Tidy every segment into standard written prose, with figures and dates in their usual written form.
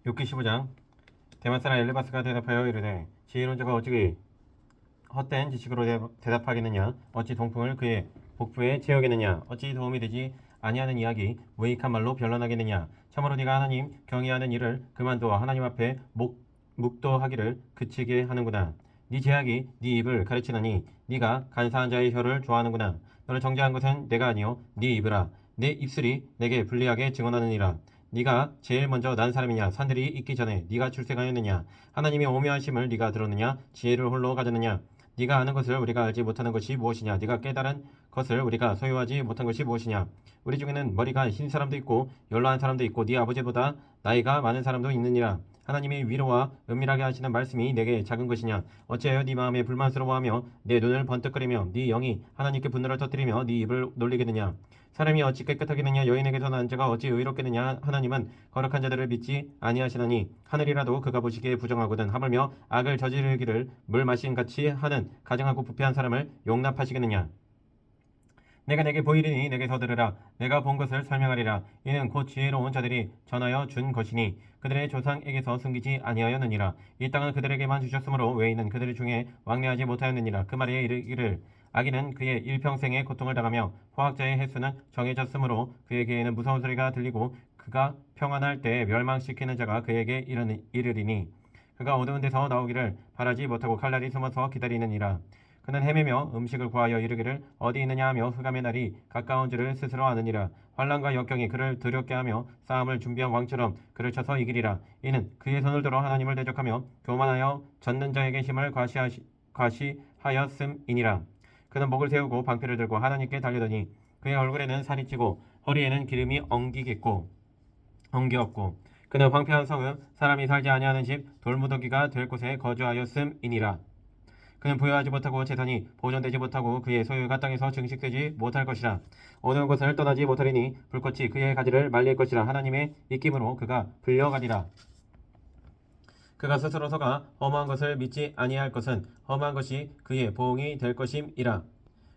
욥기 15장. 대만 사람 엘리바스가 대답하여 이르되 지혜로운 자가 어찌 헛된 지식으로 대답하겠느냐? 어찌 동풍을 그의 복부에 채우겠느냐? 어찌 도움이 되지 아니하는 이야기 무익한 말로 변론하겠느냐? 참으로 네가 하나님 경외하는 일을 그만두어 하나님 앞에 묵도하기를 그치게 하는구나. 네 제약이 네 입을 가르치나니 네가 간사한 자의 혀를 좋아하는구나. 너를 정죄한 것은 내가 아니요 네 입이라. 내 입술이 내게 불리하게 증언하느니라. 네가 제일 먼저 난 사람이냐? 산들이 있기 전에 네가 출생하였느냐? 하나님의 오묘하심을 네가 들었느냐? 지혜를 홀로 가졌느냐? 네가 아는 것을 우리가 알지 못하는 것이 무엇이냐? 네가 깨달은 것을 우리가 소유하지 못한 것이 무엇이냐? 우리 중에는 머리가 흰 사람도 있고 연로한 사람도 있고 네 아버지보다 나이가 많은 사람도 있느니라. 하나님의 위로와 은밀하게 하시는 말씀이 내게 작은 것이냐? 어찌하여 네 마음에 불만스러워하며 내 눈을 번뜩거리며 네 영이 하나님께 분노를 터뜨리며 네 입을 놀리겠느냐? 사람이 어찌 깨끗하겠느냐? 여인에게서 난 자가 어찌 의롭겠느냐? 하나님은 거룩한 자들을 믿지 아니하시나니 하늘이라도 그가 보시기에 부정하거든. 하물며 악을 저지르기를 물 마신 같이 하는 가증하고 부패한 사람을 용납하시겠느냐? 내가 내게 보이리니 내게서 들으라. 내가 본 것을 설명하리라. 이는 곧 지혜로운 자들이 전하여 준 것이니 그들의 조상에게서 숨기지 아니하였느니라. 이 땅은 그들에게만 주셨으므로 외인은 그들 중에 왕래하지 못하였느니라. 그 말에 이르기를 악인은 그의 일평생의 고통을 당하며 포악자의 횟수는 정해졌으므로 그에게는 무서운 소리가 들리고 그가 평안할 때 멸망시키는 자가 그에게 이르리니 그가 어두운 데서 나오기를 바라지 못하고 칼날이 숨어서 기다리느니라. 그는 헤매며 음식을 구하여 이르기를 어디 있느냐 하며 흑암의 날이 가까운 줄을 스스로 아느니라. 환난과 역경이 그를 두렵게 하며 싸움을 준비한 왕처럼 그를 쳐서 이기리라. 이는 그의 손을 들어 하나님을 대적하며 교만하여 젖는 자에게 힘을 과시하였음이니라. 그는 목을 세우고 방패를 들고 하나님께 달려더니 그의 얼굴에는 살이 찌고 허리에는 기름이 엉기었고 그는 황폐한 성읍 사람이 살지 아니하는 집 돌무더기가 될 곳에 거주하였음이니라. 그는 부여하지 못하고 재산이 보존되지 못하고 그의 소유가 땅에서 증식되지 못할 것이라. 어느 곳을 떠나지 못하리니 불꽃이 그의 가지를 말릴 것이라. 하나님의 입김으로 그가 불려가리라. 그가 스스로 서가 험한 것을 믿지 아니할 것은 험한 것이 그의 보응이 될 것임이라.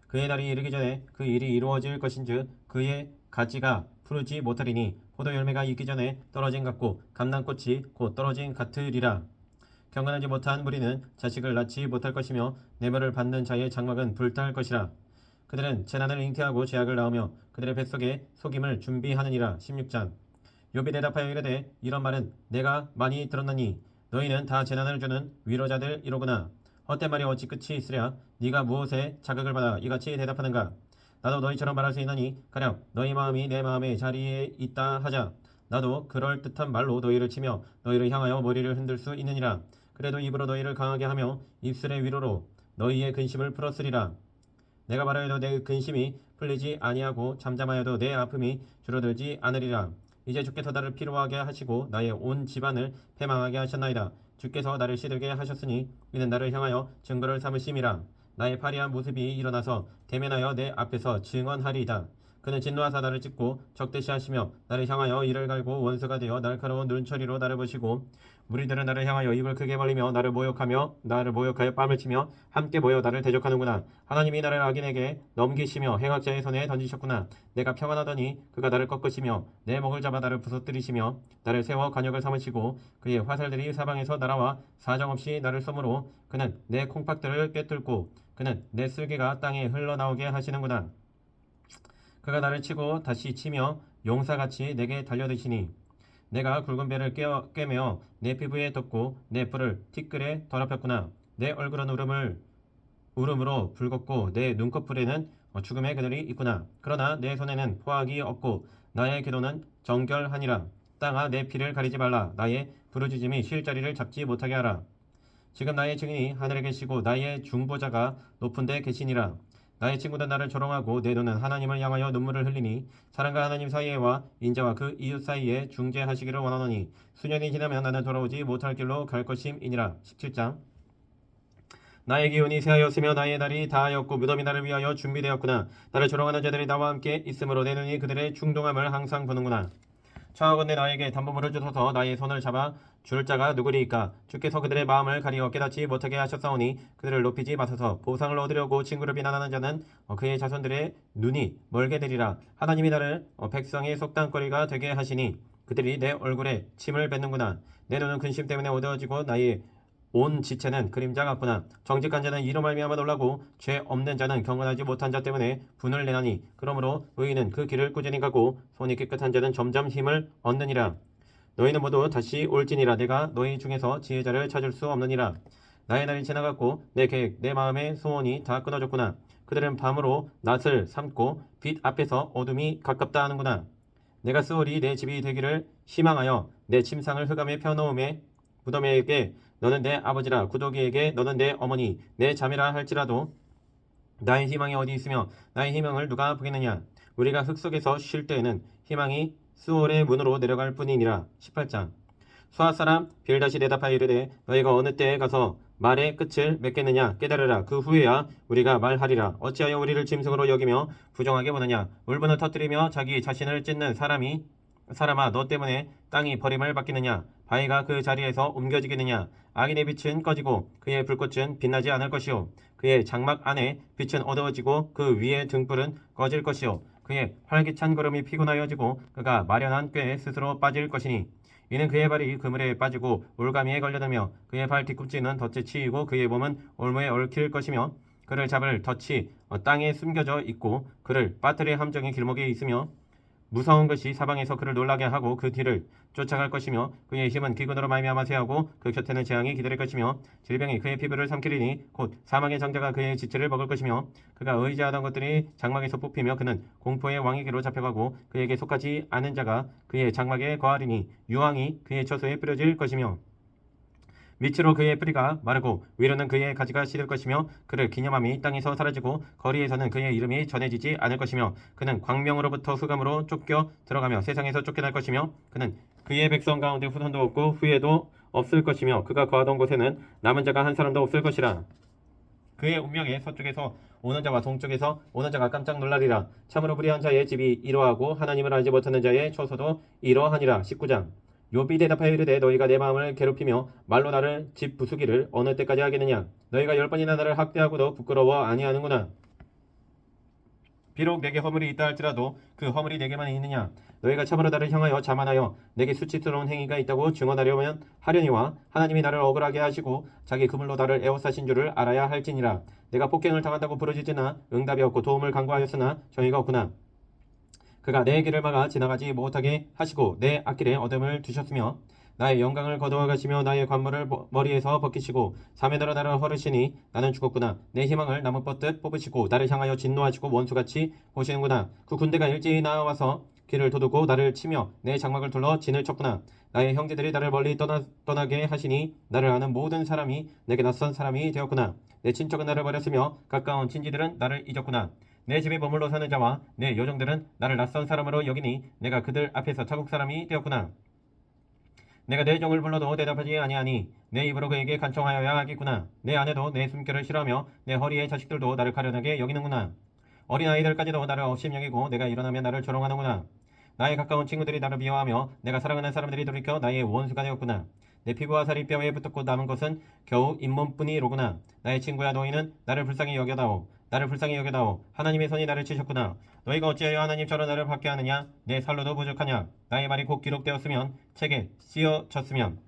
그의 날이 이르기 전에 그 일이 이루어질 것인즉 그의 가지가 푸르지 못하리니 포도 열매가 익기 전에 떨어진 같고 감람꽃이 곧 떨어진 같으리라. 경건하지 못한 무리는 자식을 낳지 못할 것이며 내물을 받는 자의 장막은 불탈 것이라. 그들은 재난을 잉태하고 죄악을 낳으며 그들의 뱃속에 속임을 준비하느니라. 16장. 욥이 대답하여 이르되 이런 말은 내가 많이 들었나니 너희는 다 재난을 주는 위로자들이로구나. 헛된 말이 어찌 끝이 있으랴? 네가 무엇에 자극을 받아 이같이 대답하는가? 나도 너희처럼 말할 수 있나니 가령 너희 마음이 내 마음의 자리에 있다 하자. 나도 그럴듯한 말로 너희를 치며 너희를 향하여 머리를 흔들 수 있느니라. 그래도 입으로 너희를 강하게 하며 입술의 위로로 너희의 근심을 풀었으리라. 내가 말하여도 내 근심이 풀리지 아니하고 잠잠하여도 내 아픔이 줄어들지 않으리라. 이제 주께서 나를 피로하게 하시고 나의 온 집안을 패망하게 하셨나이다. 주께서 나를 시들게 하셨으니 이는 나를 향하여 증거를 삼으심이라. 나의 파리한 모습이 일어나서 대면하여 내 앞에서 증언하리이다. 그는 진노하사 나를 찢고 적대시 하시며 나를 향하여 이를 갈고 원수가 되어 날카로운 눈초리로 나를 보시고 무리들은 나를 향하여 입을 크게 벌리며 나를 모욕하여 뺨을 치며 함께 모여 나를 대적하는구나. 하나님이 나를 악인에게 넘기시며 행악자의 손에 던지셨구나. 내가 평안하더니 그가 나를 꺾으시며 내 목을 잡아 나를 부서뜨리시며 나를 세워 관역을 삼으시고 그의 화살들이 사방에서 날아와 사정없이 나를 쏘므로 그는 내 콩팥들을 꿰뚫고 그는 내 쓸개가 땅에 흘러나오게 하시는구나. 그가 나를 치고 다시 치며 용사같이 내게 달려드시니 내가 굵은 배를 꿰매어 내 피부에 덮고 내 뿔을 티끌에 더럽혔구나. 내 얼굴은 울음으로 붉었고 내 눈꺼풀에는 죽음의 그늘이 있구나. 그러나 내 손에는 포악이 없고 나의 기도는 정결하니라. 땅아 내 피를 가리지 말라. 나의 부르짖음이 쉴 자리를 잡지 못하게 하라. 지금 나의 증인이 하늘에 계시고 나의 중보자가 높은 데 계시니라. 나의 친구들 나를 조롱하고 내 눈은 하나님을 향하여 눈물을 흘리니 사람과 하나님 사이에와 인자와 그 이웃 사이에 중재하시기를 원하노니 수년이 지나면 나는 돌아오지 못할 길로 갈 것임이니라. 17장. 나의 기운이 새하였으며 나의 날이 다하였고 무덤이 나를 위하여 준비되었구나. 나를 조롱하는 자들이 나와 함께 있으므로 내 눈이 그들의 충동함을 항상 보는구나. 청하건대 나에게 담보물을 주소서. 나의 손을 잡아 줄 자가 누구리이까? 주께서 그들의 마음을 가리어 깨닫지 못하게 하셨사오니 그들을 높이지 마소서. 보상을 얻으려고 친구를 비난하는 자는 그의 자손들의 눈이 멀게 되리라. 하나님이 나를 백성의 속담거리가 되게 하시니 그들이 내 얼굴에 침을 뱉는구나. 내 눈은 근심 때문에 어두워지고 나의 온 지체는 그림자 같구나. 정직한 자는 이로 말미암아 놀라고 죄 없는 자는 경건하지 못한 자 때문에 분을 내나니 그러므로 의인은 그 길을 꾸준히 가고 손이 깨끗한 자는 점점 힘을 얻느니라. 너희는 모두 다시 올지니라. 내가 너희 중에서 지혜자를 찾을 수 없느니라. 나의 날이 지나갔고 내 계획 내 마음의 소원이 다 끊어졌구나. 그들은 밤으로 낫을 삼고 빛 앞에서 어둠이 가깝다 하는구나. 내가 스올이 내 집이 되기를 희망하여 내 침상을 흑암에 펴놓음에 무덤에게 너는 내 아버지라 구더기에게 너는 내 어머니 내 자매라 할지라도 나의 희망이 어디 있으며 나의 희망을 누가 보겠느냐. 우리가 흙 속에서 쉴 때에는 희망이 스올의 문으로 내려갈 뿐이니라. 18장. 수아 사람 빌다시 대답하여 이르되 너희가 어느 때에 가서 말의 끝을 맺겠느냐. 깨달으라. 그 후에야 우리가 말하리라. 어찌하여 우리를 짐승으로 여기며 부정하게 보느냐. 울분을 터뜨리며 자기 자신을 찢는 사람아 너 때문에 땅이 버림을 받겠느냐. 바위가 그 자리에서 옮겨지겠느냐. 악인의 빛은 꺼지고 그의 불꽃은 빛나지 않을 것이요 그의 장막 안에 빛은 어두워지고 그 위의 등불은 꺼질 것이요 그의 활기찬 걸음이 피곤하여지고 그가 마련한 꾀에 스스로 빠질 것이니 이는 그의 발이 그물에 빠지고 올가미에 걸려들며 그의 발 뒤꿈치는 덫에 치이고 그의 몸은 올무에 얽힐 것이며 그를 잡을 덫이 땅에 숨겨져 있고 그를 빠뜨릴 함정의 길목에 있으며 무서운 것이 사방에서 그를 놀라게 하고 그 뒤를 쫓아갈 것이며 그의 힘은 기근으로 말미암아 쇠하고 그 곁에는 재앙이 기다릴 것이며 질병이 그의 피부를 삼키리니 곧 사망의 장자가 그의 지체를 먹을 것이며 그가 의지하던 것들이 장막에서 뽑히며 그는 공포의 왕에게로 잡혀가고 그에게 속하지 않은 자가 그의 장막에 거하리니 유황이 그의 처소에 뿌려질 것이며 밑으로 그의 뿌리가 마르고 위로는 그의 가지가 시들 것이며 그를 기념함이 땅에서 사라지고 거리에서는 그의 이름이 전해지지 않을 것이며 그는 광명으로부터 흑암으로 쫓겨 들어가며 세상에서 쫓겨날 것이며 그는 그의 백성 가운데 후손도 없고 후예도 없을 것이며 그가 거하던 곳에는 남은 자가 한 사람도 없을 것이라. 그의 운명에 서쪽에서 오는 자와 동쪽에서 오는 자가 깜짝 놀라리라. 참으로 불의한 자의 집이 이러하고 하나님을 알지 못하는 자의 처소도 이러하니라. 19장. 욥이 대답하여 이르되 너희가 내 마음을 괴롭히며 말로 나를 집 부수기를 어느 때까지 하겠느냐. 너희가 10번이나 나를 학대하고도 부끄러워 아니하는구나. 비록 내게 허물이 있다 할지라도 그 허물이 내게만 있느냐. 너희가 참으로 나를 향하여 자만하여 내게 수치스러운 행위가 있다고 증언하려면 하려니와 하나님이 나를 억울하게 하시고 자기 그물로 나를 에워싸신 줄을 알아야 할지니라. 내가 폭행을 당한다고 부르짖으나 응답이 없고 도움을 간구하였으나 정의가 없구나. 그가 내 길을 막아 지나가지 못하게 하시고 내 앞길에 어둠을 두셨으며 나의 영광을 거두어 가시며 나의 관물을 머리에서 벗기시고 사면으로 나를 헐으시니 나는 죽었구나. 내 희망을 나무 뻗듯 뽑으시고 나를 향하여 진노하시고 원수같이 보시는구나. 그 군대가 일제히 나와서 길을 도두고 나를 치며 내 장막을 둘러 진을 쳤구나. 나의 형제들이 나를 멀리 떠나게 하시니 나를 아는 모든 사람이 내게 낯선 사람이 되었구나. 내 친척은 나를 버렸으며 가까운 친지들은 나를 잊었구나. 내 집에 머물러 사는 자와 내 요정들은 나를 낯선 사람으로 여기니 내가 그들 앞에서 타국 사람이 되었구나. 내가 내 종을 불러도 대답하지 아니하니 내 입으로 그에게 간청하여야 하겠구나. 내 아내도 내 숨결을 싫어하며 내 허리의 자식들도 나를 가련하게 여기는구나. 어린아이들까지도 나를 업심여기고 내가 일어나면 나를 조롱하는구나. 나의 가까운 친구들이 나를 미워하며 내가 사랑하는 사람들이 돌이켜 나의 원수가 되었구나. 내 피부와 살이 뼈에 붙었고 남은 것은 겨우 잇몸뿐이로구나. 나의 친구야 너희는 나를 불쌍히 여겨다오. 나를 불쌍히 여겨다오. 하나님의 손이 나를 치셨구나. 너희가 어찌하여 하나님처럼 나를 받게 하느냐. 내 살로도 부족하냐. 나의 말이 곧 기록되었으면 책에 쓰여졌으면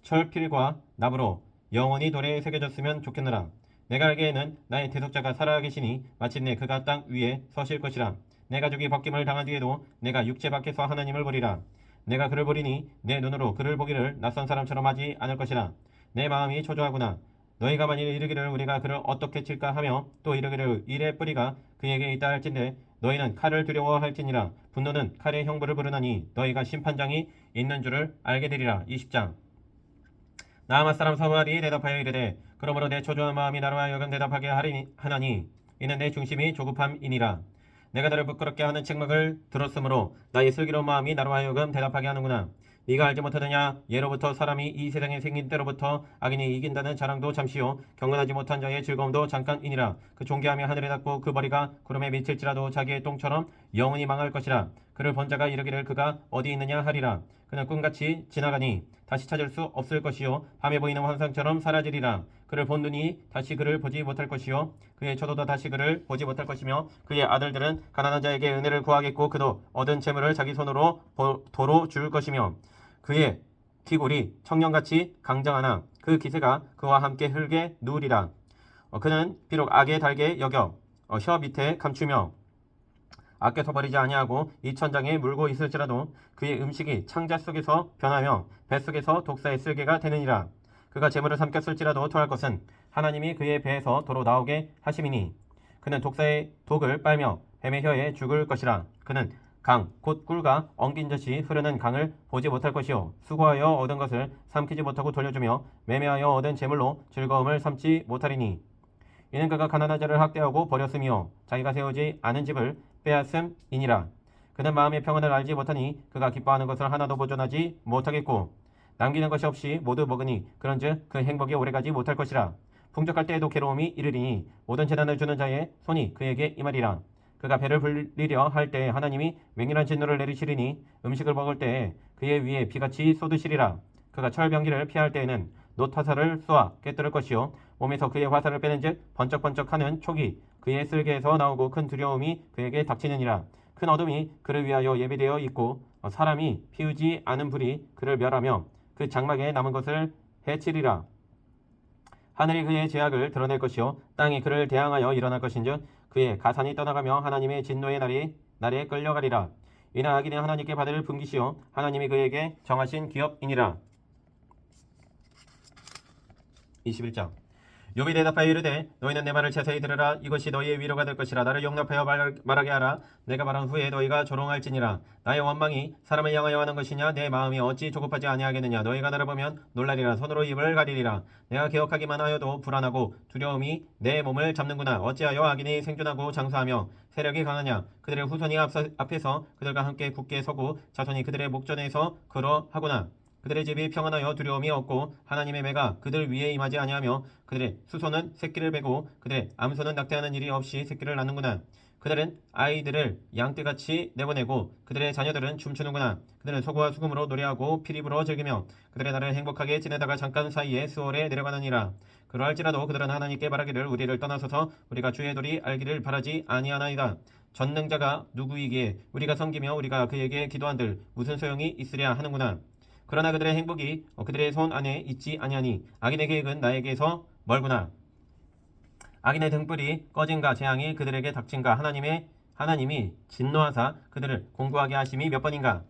철필과 나무로 영원히 돌에 새겨졌으면 좋겠느라. 내가 알기에는 나의 대속자가 살아계시니 마침내 그가 땅 위에 서실 것이라. 내 가족이 벗김을 당한 뒤에도 내가 육체 밖에서 하나님을 보리라. 내가 그를 보리니 내 눈으로 그를 보기를 낯선 사람처럼 하지 않을 것이라. 내 마음이 초조하구나. 너희가 만일 이르기를 우리가 그를 어떻게 칠까 하며 또 이르기를 일의 뿌리가 그에게 있다 할진대 너희는 칼을 두려워할지니라. 분노는 칼의 형벌을 부르나니 너희가 심판장이 있는 줄을 알게 되리라. 20장. 나아마 사람 사무엘이 대답하여 이르되 그러므로 내 초조한 마음이 나로 하여금 대답하게 하나니 이는 내 중심이 조급함이니라. 내가 너를 부끄럽게 하는 책망을 들었으므로 나의 슬기로운 마음이 나로 하여금 대답하게 하는구나. 네가 알지 못하느냐. 예로부터 사람이 이 세상에 생긴 때로부터 악인이 이긴다는 자랑도 잠시요 경건하지 못한 자의 즐거움도 잠깐이니라. 그 존귀하며 하늘에 닿고 그 머리가 구름에 미칠지라도 자기의 똥처럼 영원히 망할 것이라. 그를 본 자가 이르기를 그가 어디 있느냐 하리라. 그는 꿈같이 지나가니 다시 찾을 수 없을 것이요 밤에 보이는 환상처럼 사라지리라. 그를 본 눈이 다시 그를 보지 못할 것이요 그의 처도도 다시 그를 보지 못할 것이며 그의 아들들은 가난한 자에게 은혜를 구하겠고 그도 얻은 재물을 자기 손으로 도로 줄 것이며 그의 기골이 청년같이 강정하나 그 기세가 그와 함께 흙에 누우리라. 그는 비록 악에 달게 여겨 혀 밑에 감추며 아껴서 버리지 아니하고 이 천장에 물고 있을지라도 그의 음식이 창자 속에서 변하며 뱃속에서 독사의 쓸개가 되느니라. 그가 재물을 삼켰을지라도 토할 것은 하나님이 그의 배에서 도로 나오게 하심이니 그는 독사의 독을 빨며 뱀의 혀에 죽을 것이라. 그는 강, 곧 꿀과 엉긴 젖이 흐르는 강을 보지 못할 것이요 수고하여 얻은 것을 삼키지 못하고 돌려주며 매매하여 얻은 재물로 즐거움을 삼지 못하리니 이는 그가 가난한 자를 학대하고 버렸으며 자기가 세우지 않은 집을 빼앗음이니라. 그는 마음의 평안을 알지 못하니 그가 기뻐하는 것을 하나도 보존하지 못하겠고 남기는 것이 없이 모두 먹으니 그런즉 그 행복이 오래가지 못할 것이라. 풍족할 때에도 괴로움이 이르리니 모든 재난을 주는 자의 손이 그에게 임하리라. 그가 배를 불리려 할 때에 하나님이 맹렬한 진노를 내리시리니 음식을 먹을 때에 그의 위에 비같이 쏟으시리라. 그가 철병기를 피할 때에는 놋화살을 쏘아 깨뜨릴 것이요 몸에서 그의 화살을 빼는즉 번쩍번쩍하는 촉이 그의 쓸개에서 나오고 큰 두려움이 그에게 닥치느니라. 큰 어둠이 그를 위하여 예비되어 있고 사람이 피우지 않은 불이 그를 멸하며 그 장막에 남은 것을 해치리라. 하늘이 그의 죄악을 드러낼 것이요 땅이 그를 대항하여 일어날 것인즉 그의 가산이 떠나가며 하나님의 진노의 날에 끌려가리라. 이는 악인은 하나님께 받을 분깃이요 하나님이 그에게 정하신 기업이니라. 21장 욥이 대답하여 이르되 너희는 내 말을 자세히 들으라. 이것이 너희의 위로가 될 것이라. 나를 용납하여 말하게 하라. 내가 말한 후에 너희가 조롱할지니라. 나의 원망이 사람을 향하여 하는 것이냐 내 마음이 어찌 조급하지 아니하겠느냐. 너희가 나를 보면 놀라리라. 손으로 입을 가리리라. 내가 기억하기만 하여도 불안하고 두려움이 내 몸을 잡는구나. 어찌하여 악인이 생존하고 장수하며 세력이 강하냐. 그들의 후손이 앞에서 그들과 함께 굳게 서고 자손이 그들의 목전에서 그러하구나. 그들의 집이 평안하여 두려움이 없고 하나님의 매가 그들 위에 임하지 아니하며 그들의 수소는 새끼를 베고 그들의 암소는 낙태하는 일이 없이 새끼를 낳는구나. 그들은 아이들을 양떼같이 내보내고 그들의 자녀들은 춤추는구나. 그들은 소고와 수금으로 노래하고 피리불어 즐기며 그들의 날을 행복하게 지내다가 잠깐 사이에 수월에 내려가느니라. 그러할지라도 그들은 하나님께 말하기를 우리를 떠나서서 우리가 주의 도리 알기를 바라지 아니하나이다. 전능자가 누구이기에 우리가 섬기며 우리가 그에게 기도한들 무슨 소용이 있으랴 하는구나. 그러나 그들의 행복이 그들의 손 안에 있지 아니하니 악인의 계획은 나에게서 멀구나. 악인의 등불이 꺼진가 재앙이 그들에게 닥친가. 하나님이 진노하사 그들을 공고하게 하심이 몇 번인가.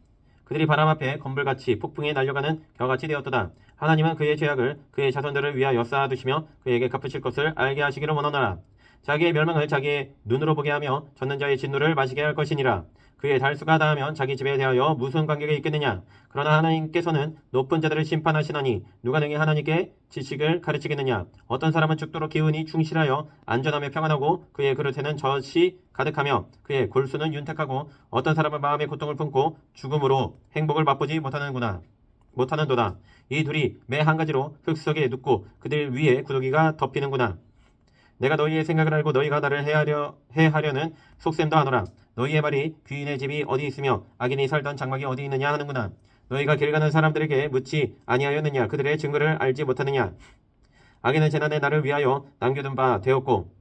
그들이 바람 앞에 건불같이 폭풍에 날려가는 겨같이 되었도다. 하나님은 그의 죄악을 그의 자손들을 위하여 쌓아두시며 그에게 갚으실 것을 알게 하시기를 원하노라. 자기의 멸망을 자기의 눈으로 보게 하며 젖는 자의 진노를 마시게 할 것이니라. 그의 달수가 닿으면 자기 집에 대하여 무슨 관계가 있겠느냐. 그러나 하나님께서는 높은 자들을 심판하시나니 누가 능히 하나님께 지식을 가르치겠느냐. 어떤 사람은 죽도록 기운이 충실하여 안전하며 평안하고 그의 그릇에는 젖이 가득하며 그의 골수는 윤택하고 어떤 사람은 마음의 고통을 품고 죽음으로 행복을 맛보지 못하는도다. 이 둘이 매 한 가지로 흙 속에 눕고 그들 위에 구더기가 덮이는구나. 내가 너희의 생각을 알고 너희가 나를 해하려는 속셈도 하노라. 너희의 말이 귀인의 집이 어디 있으며 악인이 살던 장막이 어디 있느냐 하는구나. 너희가 길 가는 사람들에게 묻지 아니하였느냐. 그들의 증거를 알지 못하느냐. 악인은 재난의 날을 위하여 남겨둔 바 되었고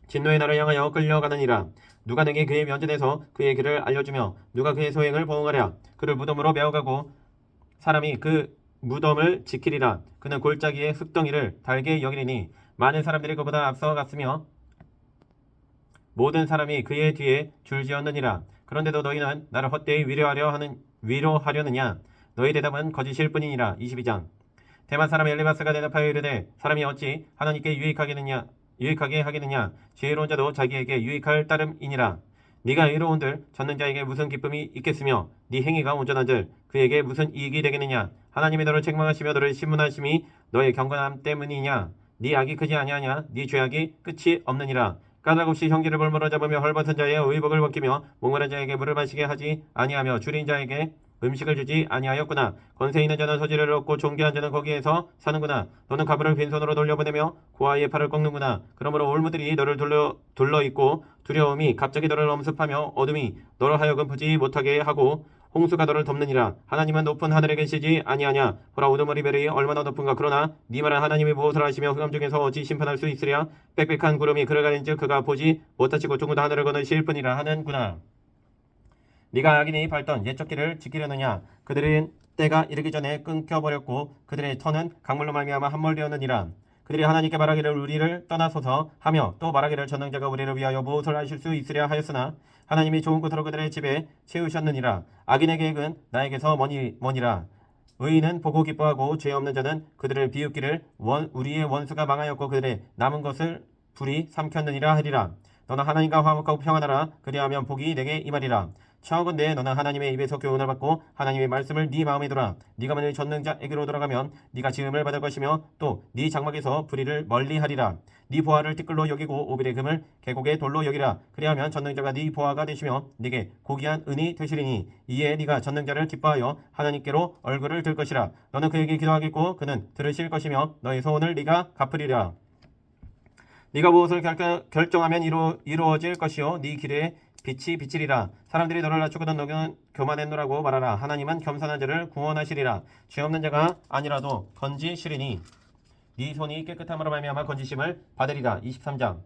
진노의 날을 향하여 끌려가느니라. 누가 능히 그의 면전에서 그의 길을 알려주며 누가 그의 소행을 보응하랴. 그를 무덤으로 메어가고 사람이 그 무덤을 지키리라. 그는 골짜기의 흙덩이를 달게 여기리니 많은 사람들이 그보다 앞서 갔으며 모든 사람이 그의 뒤에 줄지었느니라. 그런데도 너희는 나를 헛되이 위로하려느냐. 너희 대답은 거짓일 뿐이니라. 22장 대만 사람 엘리바스가 대답하여 이르되 사람이 어찌 하나님께 유익하게 하겠느냐. 지혜로운 자도 자기에게 유익할 따름이니라. 네가 의로운들 젖는 자에게 무슨 기쁨이 있겠으며 네 행위가 온전한들 그에게 무슨 이익이 되겠느냐. 하나님이 너를 책망하시며 너를 신문하심이 너의 경건함 때문이냐. 네 악이 크지 아니하냐. 네 죄악이 끝이 없느니라. 까닭없이 형제를 볼모로 잡으며 헐벗은 자의 의복을 벗기며 목마른 자에게 물을 마시게 하지 아니하며 줄인 자에게 음식을 주지 아니하였구나. 권세 있는 자는 소지를 얻고 존귀한 자는 거기에서 사는구나. 너는 가부를 빈손으로 돌려보내며 고아의 팔을 꺾는구나. 그러므로 올무들이 너를 둘러있고 두려움이 갑자기 너를 엄습하며 어둠이 너를 하여금 보지 못하게 하고 홍수가 너를 덮느니라. 하나님은 높은 하늘에 계시지 아니하냐. 보라, 우두머리 별이 얼마나 높은가. 그러나 네 말은 하나님이 무엇을 하시며 흑암 중에서 어찌 심판할 수 있으랴. 빽빽한 구름이 그를 가린즉 그가 보지 못하시고 둥근 하늘을 거느실 뿐이라 하는구나. 네가 악인이 밟던 옛적 길을 지키려느냐. 그들은 때가 이르기 전에 끊겨버렸고 그들의 터는 강물로 말미암아 함몰되었느니라. 그들이 하나님께 말하기를 우리를 떠나소서 하며 또 말하기를 전능자가 우리를 위하여 무엇을 하실 수 있으랴 하였으나 하나님이 좋은 것으로 그들의 집에 채우셨느니라. 악인의 계획은 나에게서 머니라. 의인은 보고 기뻐하고 죄 없는 자는 그들을 비웃기를 우리의 원수가 망하였고 그들의 남은 것을 불이 삼켰느니라 하리라. 너는 하나님과 화목하고 평안하라. 그리하면 복이 내게 임하리라. 청하건대 너는 하나님의 입에서 교훈을 받고 하나님의 말씀을 네 마음에 두라. 네가 만일 전능자에게로 돌아가면 네가 지음을 받을 것이며 또 네 장막에서 불의를 멀리하리라. 네 보화를 티끌로 여기고 오빌의 금을 계곡의 돌로 여기라. 그리하면 전능자가 네 보화가 되시며 네게 고귀한 은이 되시리니 이에 네가 전능자를 기뻐하여 하나님께로 얼굴을 들 것이라. 너는 그에게 기도하겠고 그는 들으실 것이며 너의 소원을 네가 갚으리라. 네가 무엇을 결정하면 이루어질 것이요 네 길에 빛이 비치리라. 사람들이 너를 낮추거든 너는 교만했노라고 말하라. 하나님은 겸손한 자를 구원하시리라. 죄 없는 자가 아니라도 건지시리니 네 손이 깨끗함으로 말미암아 건지심을 받으리라. 23장.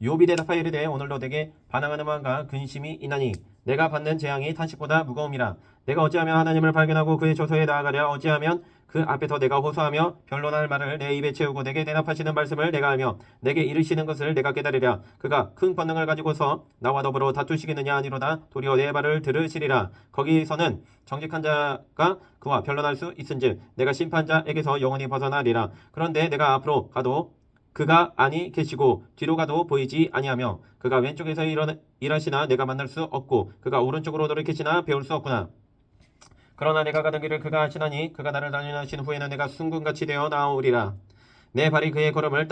욥이 대답하여 이르되 오늘도 내게 반항하는 마음과 근심이 있나니 내가 받는 재앙이 탄식보다 무거움이라. 내가 어찌하면 하나님을 발견하고 그의 조소에 나아가랴. 어찌하면 그 앞에서 내가 호소하며 변론할 말을 내 입에 채우고 내게 대답하시는 말씀을 내가 알며 내게 이르시는 것을 내가 깨달으랴. 그가 큰 권능을 가지고서 나와 더불어 다투시겠느냐 아니로다. 도리어 내 말을 들으시리라. 거기서는 정직한 자가 그와 변론할 수 있은즉 내가 심판자에게서 영원히 벗어나리라. 그런데 내가 앞으로 가도 그가 아니 계시고 뒤로 가도 보이지 아니하며 그가 왼쪽에서 일하시나 내가 만날 수 없고 그가 오른쪽으로 돌이키시나 배울 수 없구나. 그러나 내가 가던 길을 그가 하시나니 그가 나를 단련하신 후에는 내가 순금같이 되어 나오리라. 내 발이 그의 걸음을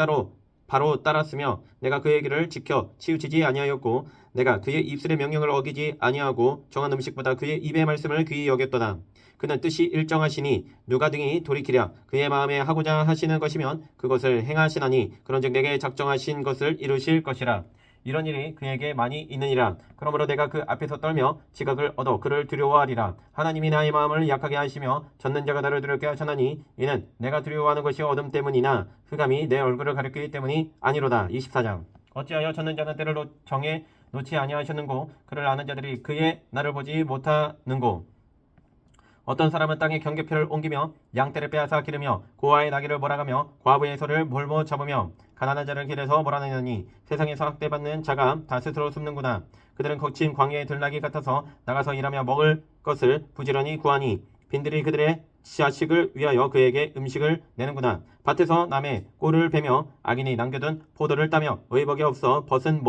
바로 따랐으며 내가 그의 길을 지켜 치우치지 아니하였고 내가 그의 입술의 명령을 어기지 아니하고 정한 음식보다 그의 입의 말씀을 귀히 여겼도다. 그는 뜻이 일정하시니 누가 등이 돌이키랴. 그의 마음에 하고자 하시는 것이면 그것을 행하시나니 그런즉 내게 작정하신 것을 이루실 것이라. 이런 일이 그에게 많이 있느니라. 그러므로 내가 그 앞에서 떨며 지각을 얻어 그를 두려워하리라. 하나님이 나의 마음을 약하게 하시며 전능자가 나를 두렵게 하셨나니 이는 내가 두려워하는 것이 어둠 때문이나 흑암이 내 얼굴을 가리키기 때문이 아니로다. 24장. 어찌하여 전능자는 때를 정해 놓지 아니하셨는고 그를 아는 자들이 그의 날을 보지 못하는고. 어떤 사람은 땅에 경계표를 옮기며 양떼를 빼앗아 기르며 고아의 나귀를 몰아가며 과부의 소를 볼모 잡으며 가난한 자를 길에서 몰아내느니 세상에서 학대받는 자가 다 스스로 숨는구나. 그들은 거친 광야의 들나귀 같아서 나가서 일하며 먹을 것을 부지런히 구하니 빈들이 그들의 자식을 위하여 그에게 음식을 내는구나. 밭에서 남의 꼴을 베며 악인이 남겨둔 포도를 따며 의복이 없어 벗은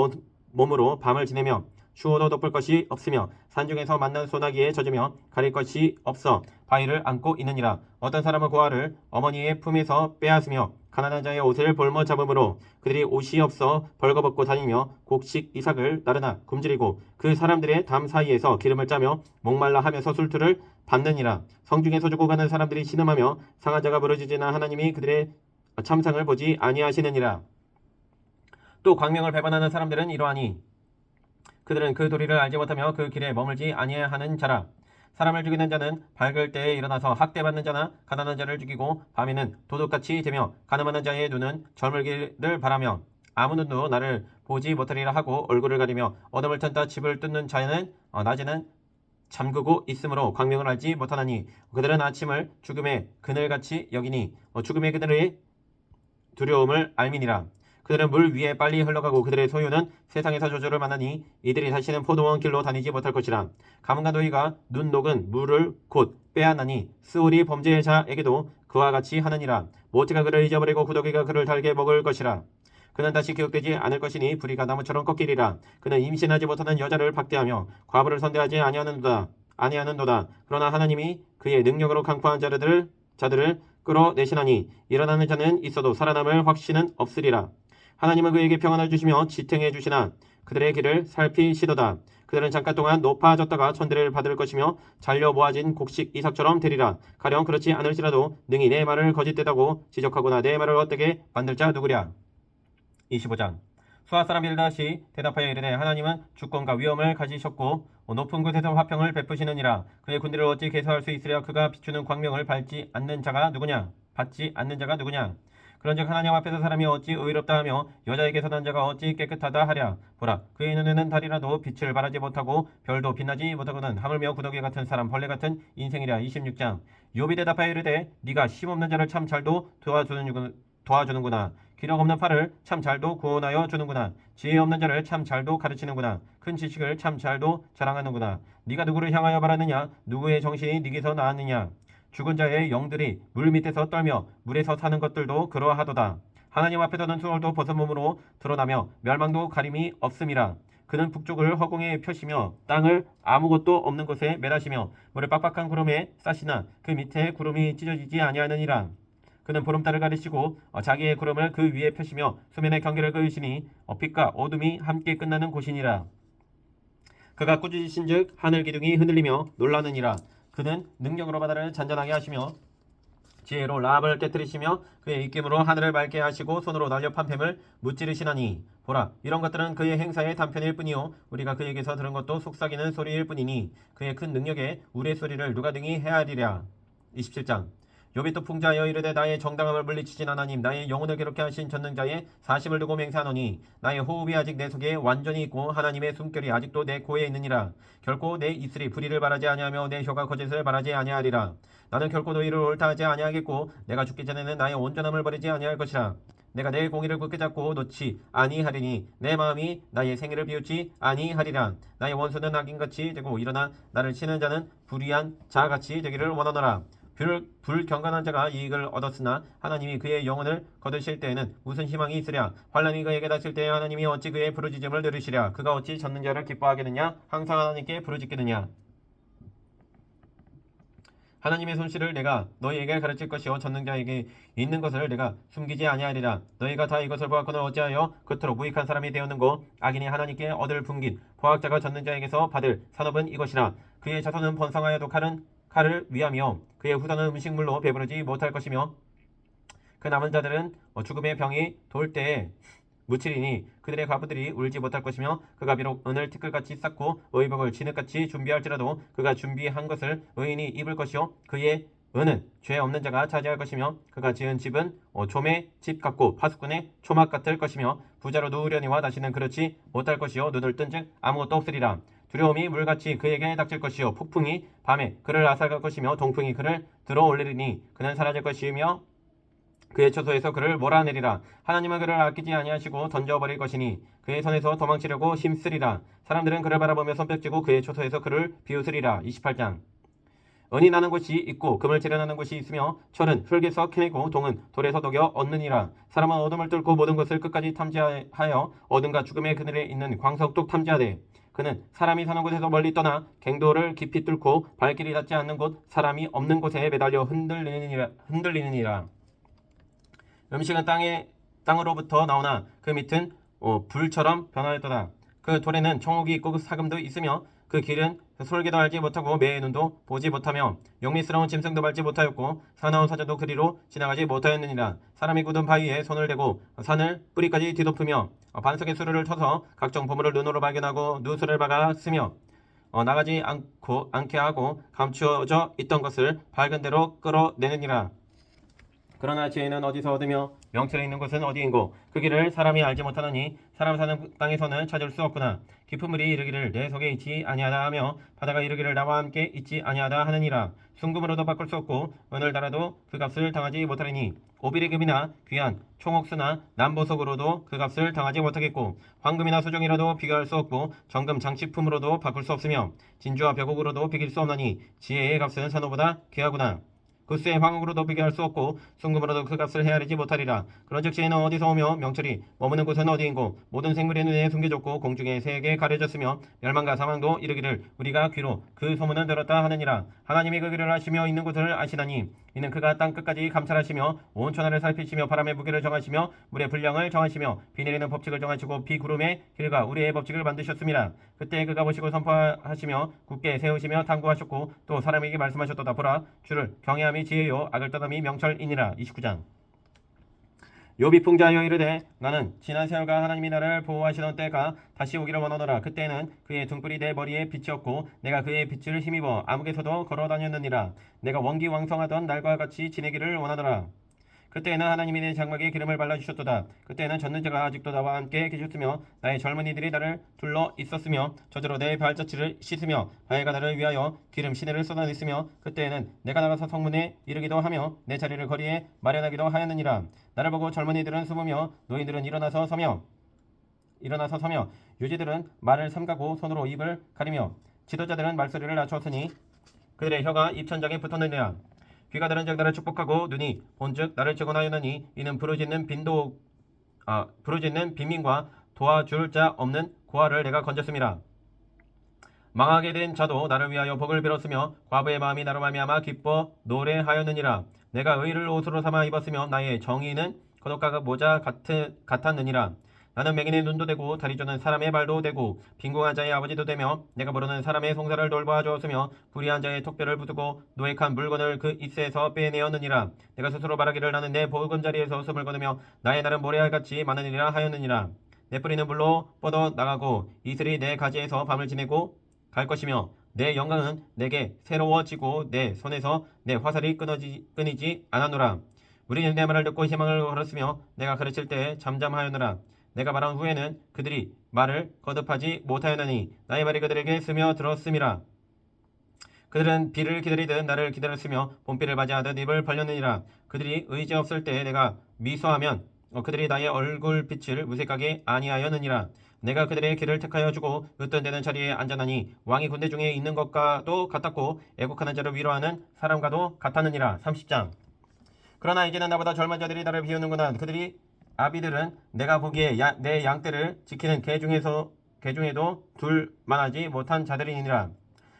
몸으로 밤을 지내며 추워도 덮을 것이 없으며 산중에서 만난 소나기에 젖으며 가릴 것이 없어 바위를 안고 있느니라. 어떤 사람은 고아를 어머니의 품에서 빼앗으며 가난한 자의 옷을 볼모 잡음으로 그들이 옷이 없어 벌거벗고 다니며 곡식 이삭을 나르나 굶주리고 그 사람들의 담 사이에서 기름을 짜며 목말라 하면서 술투를 받느니라. 성중에서 죽고 가는 사람들이 신음하며 상한 자가 부르짖으나 하나님이 그들의 참상을 보지 아니하시느니라. 또 광명을 배반하는 사람들은 이러하니 그들은 그 도리를 알지 못하며 그 길에 머물지 아니하는 자라. 사람을 죽이는 자는 밝을 때에 일어나서 학대받는 자나 가난한 자를 죽이고 밤에는 도둑같이 되며 가늠하는 자의 눈은 저물기를 바라며 아무 눈도 나를 보지 못하리라 하고 얼굴을 가리며 어둠을 튼다 집을 뚫는 자는 낮에는 잠그고 있으므로 광명을 알지 못하나니 그들은 아침을 죽음의 그늘같이 여기니 죽음의 그늘의 두려움을 알미니라. 그들은 물 위에 빨리 흘러가고 그들의 소유는 세상에서 저주를 만나니 이들이 다시는 포도원 길로 다니지 못할 것이라. 가문과 노이가 눈 녹은 물을 곧 빼앗나니 스올이 범죄자에게도 그와 같이 하느니라. 모태가 그를 잊어버리고 구더기가 그를 달게 먹을 것이라. 그는 다시 기억되지 않을 것이니 불이가 나무처럼 꺾이리라. 그는 임신하지 못하는 여자를 박대하며 과부를 선대하지 아니하는도다. 그러나 하나님이 그의 능력으로 강포한 자들을 끌어내시나니 일어나는 자는 있어도 살아남을 확신은 없으리라. 하나님은 그에게 평안을 주시며 지탱해 주시나 그들의 길을 살피시도다. 그들은 잠깐 동안 높아졌다가 천대를 받을 것이며 잘려 모아진 곡식 이삭처럼 되리라. 가령 그렇지 않을지라도 능히 내 말을 거짓되다고 지적하거나 내 말을 헛되게 만들 자 누구랴. 25장 수아 사람 빌닷이 대답하여 이르되 하나님은 주권과 위엄을 가지셨고 높은 곳에서 화평을 베푸시느니라. 그의 군대를 어찌 계수할 수 있으랴. 그가 비추는 광명을 받지 않는 자가 누구냐. 그런즉 하나님 앞에서 사람이 어찌 의롭다 하며 여자에게서 난 자가 어찌 깨끗하다 하랴. 보라, 그의 눈에는 달이라도 빛을 발하지 못하고 별도 빛나지 못하고는 하물며 구더기 같은 사람 벌레 같은 인생이랴. 26장 욥이 대답하여 이르되 네가 힘없는 자를 참 잘도 도와주는구나. 기력 없는 팔을 참 잘도 구원하여 주는구나. 지혜 없는 자를 참 잘도 가르치는구나. 큰 지식을 참 잘도 자랑하는구나. 네가 누구를 향하여 바라느냐. 누구의 정신이 네게서 나왔느냐. 죽은 자의 영들이 물 밑에서 떨며 물에서 사는 것들도 그러하도다. 하나님 앞에서는 수월도 벗은 몸으로 드러나며 멸망도 가림이 없음이라. 그는 북쪽을 허공에 펴시며 땅을 아무것도 없는 곳에 매라시며 물을 빡빡한 구름에 싸시나 그 밑에 구름이 찢어지지 아니하느니라. 그는 보름달을 가리시고 자기의 구름을 그 위에 펴시며 수면의 경계를 그으시니 빛과 어둠이 함께 끝나는 곳이니라. 그가 꾸짖으신즉 하늘 기둥이 흔들리며 놀라느니라. 그는 능력으로 바다를 잔잔하게 하시며 지혜로 라합을 깨뜨리시며 그의 입김으로 하늘을 맑게 하시고 손으로 날렵한 뱀을 무찌르시나니 보라, 이런 것들은 그의 행사의 단편일 뿐이요 우리가 그에게서 들은 것도 속삭이는 소리일 뿐이니 그의 큰 능력에 우레소리를 누가 등이 헤아리랴. 27장 욥이 또 풍자하여 이르되 나의 정당함을 물리치신 하나님, 나의 영혼을 괴롭게 하신 전능자의 사심을 두고 맹세하노니 나의 호흡이 아직 내 속에 완전히 있고 하나님의 숨결이 아직도 내 코에 있느니라. 결코 내 입술이 불의를 바라지 아니하며 내 혀가 거짓을 바라지 아니하리라. 나는 결코 너희를 옳다 하지 아니하겠고 내가 죽기 전에는 나의 온전함을 버리지 아니할 것이라. 내가 내 공의를 굳게 잡고 놓지 아니하리니 내 마음이 나의 생애를 비웃지 아니하리라. 나의 원수는 악인같이 되고 일어나 나를 치는 자는 불의한 자같이 되기를 원하노라. 불경건한 자가 이익을 얻었으나 하나님이 그의 영혼을 거두실 때에는 무슨 희망이 있으랴. 환난이 그에게 닥칠 때에 하나님이 어찌 그의 부르짖음을 들으시랴. 그가 어찌 전능자를 기뻐하겠느냐. 항상 하나님께 부르짖겠느냐. 하나님의 손실을 내가 너희에게 가르칠 것이요 전능자에게 있는 것을 내가 숨기지 아니하리라. 너희가 다 이것을 보았거늘 어찌하여 그토록 무익한 사람이 되었는고. 악인이 하나님께 얻을 분깃 포악자가 전능자에게서 받을 산업은 이것이라. 그의 자손은 번성하여도 칼을 위하며 그의 후손은 음식물로 배부르지 못할 것이며 그 남은 자들은 죽음의 병이 돌 때에 묻히리니 그들의 과부들이 울지 못할 것이며 그가 비록 은을 티끌같이 쌓고 의복을 진흙같이 준비할지라도 그가 준비한 것을 의인이 입을 것이요 그의 은은 죄 없는 자가 차지할 것이며 그가 지은 집은 조매 집 같고 파수꾼의 초막 같을 것이며 부자로 누우려니와 다시는 그렇지 못할 것이요 눈을 뜬즉 아무것도 없으리라. 두려움이 물같이 그에게 닥칠 것이요 폭풍이 밤에 그를 앗아갈 것이며 동풍이 그를 들어올리리니 그는 사라질 것이며 그의 처소에서 그를 몰아내리라. 하나님은 그를 아끼지 아니하시고 던져버릴 것이니 그의 손에서 도망치려고 힘쓰리라. 사람들은 그를 바라보며 손뼉치고 그의 처소에서 그를 비웃으리라. 28장 은이 나는 곳이 있고 금을 재련하는 곳이 있으며 철은 흙에서 캐내고 동은 돌에서 녹여 얻느니라. 사람은 어둠을 뚫고 모든 것을 끝까지 탐지하여 어둠과 죽음의 그늘에 있는 광석도 탐지하되 그는 사람이 사는 곳에서 멀리 떠나 갱도를 깊이 뚫고 발길이 닿지 않는 곳 사람이 없는 곳에 매달려 흔들리느니라. 음식은 땅으로부터 나오나 그 밑은 불처럼 변하였도다. 그 돌에는 청옥이 있고 사금도 있으며 그 길은 솔개도 알지 못하고 매의 눈도 보지 못하며 영미스러운 짐승도 밟지 못하였고 사나운 사자도 그리로 지나가지 못하였느니라. 사람이 굳은 바위에 손을 대고 산을 뿌리까지 뒤덮으며 반석의 수르를 터서 각종 보물을 눈으로 발견하고 누수를 박아 쓰며 나가지 않게 하고 감추어져 있던 것을 밝은 대로 끌어내느니라. 그러나 지혜는 어디서 얻으며 명철에 있는 곳은 어디인고 그 길을 사람이 알지 못하느니 사람 사는 땅에서는 찾을 수 없구나. 깊은 물이 이르기를 내 속에 있지 아니하다 하며 바다가 이르기를 나와 함께 있지 아니하다 하느니라. 순금으로도 바꿀 수 없고 은을 달아도 그 값을 당하지 못하리니 오비리금이나 귀한 총옥수나 남보석으로도 그 값을 당하지 못하겠고 황금이나 수정이라도 비교할 수 없고 정금 장식품으로도 바꿀 수 없으며 진주와 벽옥으로도 비길 수 없나니 지혜의 값은 산호보다 귀하구나. 구스의 황금으로도 비교할 수 없고 순금으로도 그 값을 헤아리지 못하리라. 그런즉 시에는 어디서 오며 명철이 머무는 곳은 어디인고 모든 생물의 눈에 숨겨졌고 공중의 새에게 가려졌으며 멸망과 사망도 이르기를 우리가 귀로 그 소문을 들었다 하느니라. 하나님이 그 길을 아시며 있는 곳을 아시나니 이는 그가 땅 끝까지 감찰하시며 온 천하를 살피시며 바람의 무게를 정하시며 물의 분량을 정하시며 비 내리는 법칙을 정하시고 비구름의 길과 우리의 법칙을 만드셨습니다. 그때 그가 보시고 선포하시며 굳게 세우시며 탐구하셨고 또 사람에게 말씀하셨도다. 보라 주를 경외함이 지혜요 악을 떠남이 명철이니라. 29장. 욥이 풍자하여 이르되 나는 지난 세월과 하나님이 나를 보호하시던 때가 다시 오기를 원하노라. 그때는 그의 등불이 내 머리에 빛이었고 내가 그의 빛을 힘입어 암흑에서도 걸어다녔느니라. 내가 원기왕성하던 날과 같이 지내기를 원하노라. 그때에는 하나님이 내 장막에 기름을 발라주셨도다. 그때에는 젖는 자가 아직도 나와 함께 계셨으며 나의 젊은이들이 나를 둘러 있었으며 저주로 내 발자취를 씻으며 바위가 나를 위하여 기름 시내를 쏟아냈으며 그때에는 내가 나가서 성문에 이르기도 하며 내 자리를 거리에 마련하기도 하였느니라. 나를 보고 젊은이들은 숨으며 노인들은 일어나서 서며 유지들은 말을 삼가고 손으로 입을 가리며 지도자들은 말소리를 낮추었으니 그들의 혀가 입천장에 붙었느니라. 귀가 들은 자 나를 축복하고 눈이 본즉 나를 증언하였느니 이는 부르짖는 빈민과 도와줄 자 없는 고아를 내가 건졌음이라. 망하게 된 자도 나를 위하여 복을 빌었으며 과부의 마음이 나로 말미암아 기뻐 노래하였느니라. 내가 의를 옷으로 삼아 입었으며 나의 정의는 겉옷과 모자 같았느니라. 나는 맹인의 눈도 되고 다리 저는 사람의 발도 되고 빈궁한 자의 아버지도 되며 내가 모르는 사람의 송사를 돌봐 주었으며 불의한 자의 턱뼈를 부수고 노획한 물건을 그 입새에서 빼내었느니라. 내가 스스로 말하기를 나는 내 보금자리에서 숨을 거두며 나의 날은 모래알같이 많으니라 하였느니라. 내 뿌리는 물로 뻗어 나가고 이슬이 내 가지에서 밤을 지내고 갈 것이며 내 영광은 내게 새로워지고 내 손에서 내 화살이 끊이지 않았노라. 우리는 내 말을 듣고 희망을 걸었으며 내가 가르칠 때 잠잠하였노라. 내가 말한 후에는 그들이 말을 거듭하지 못하였나니 나의 말이 그들에게 스며들었음이라. 그들은 비를 기다리듯 나를 기다렸으며 봄비를 맞이하듯 입을 벌렸느니라. 그들이 의지 없을 때 내가 미소하면 그들이 나의 얼굴빛을 무색하게 아니하였느니라. 내가 그들의 길을 택하여 주고 으뜸 되는 자리에 앉아나니 왕이 군대 중에 있는 것과도 같았고 애국하는 자를 위로하는 사람과도 같았느니라. 30장. 그러나 이제는 나보다 젊은 자들이 나를 비우는구나. 그들이 아비들은 내가 보기에 내 양떼를 지키는 개 중에도 둘만하지 못한 자들이니라.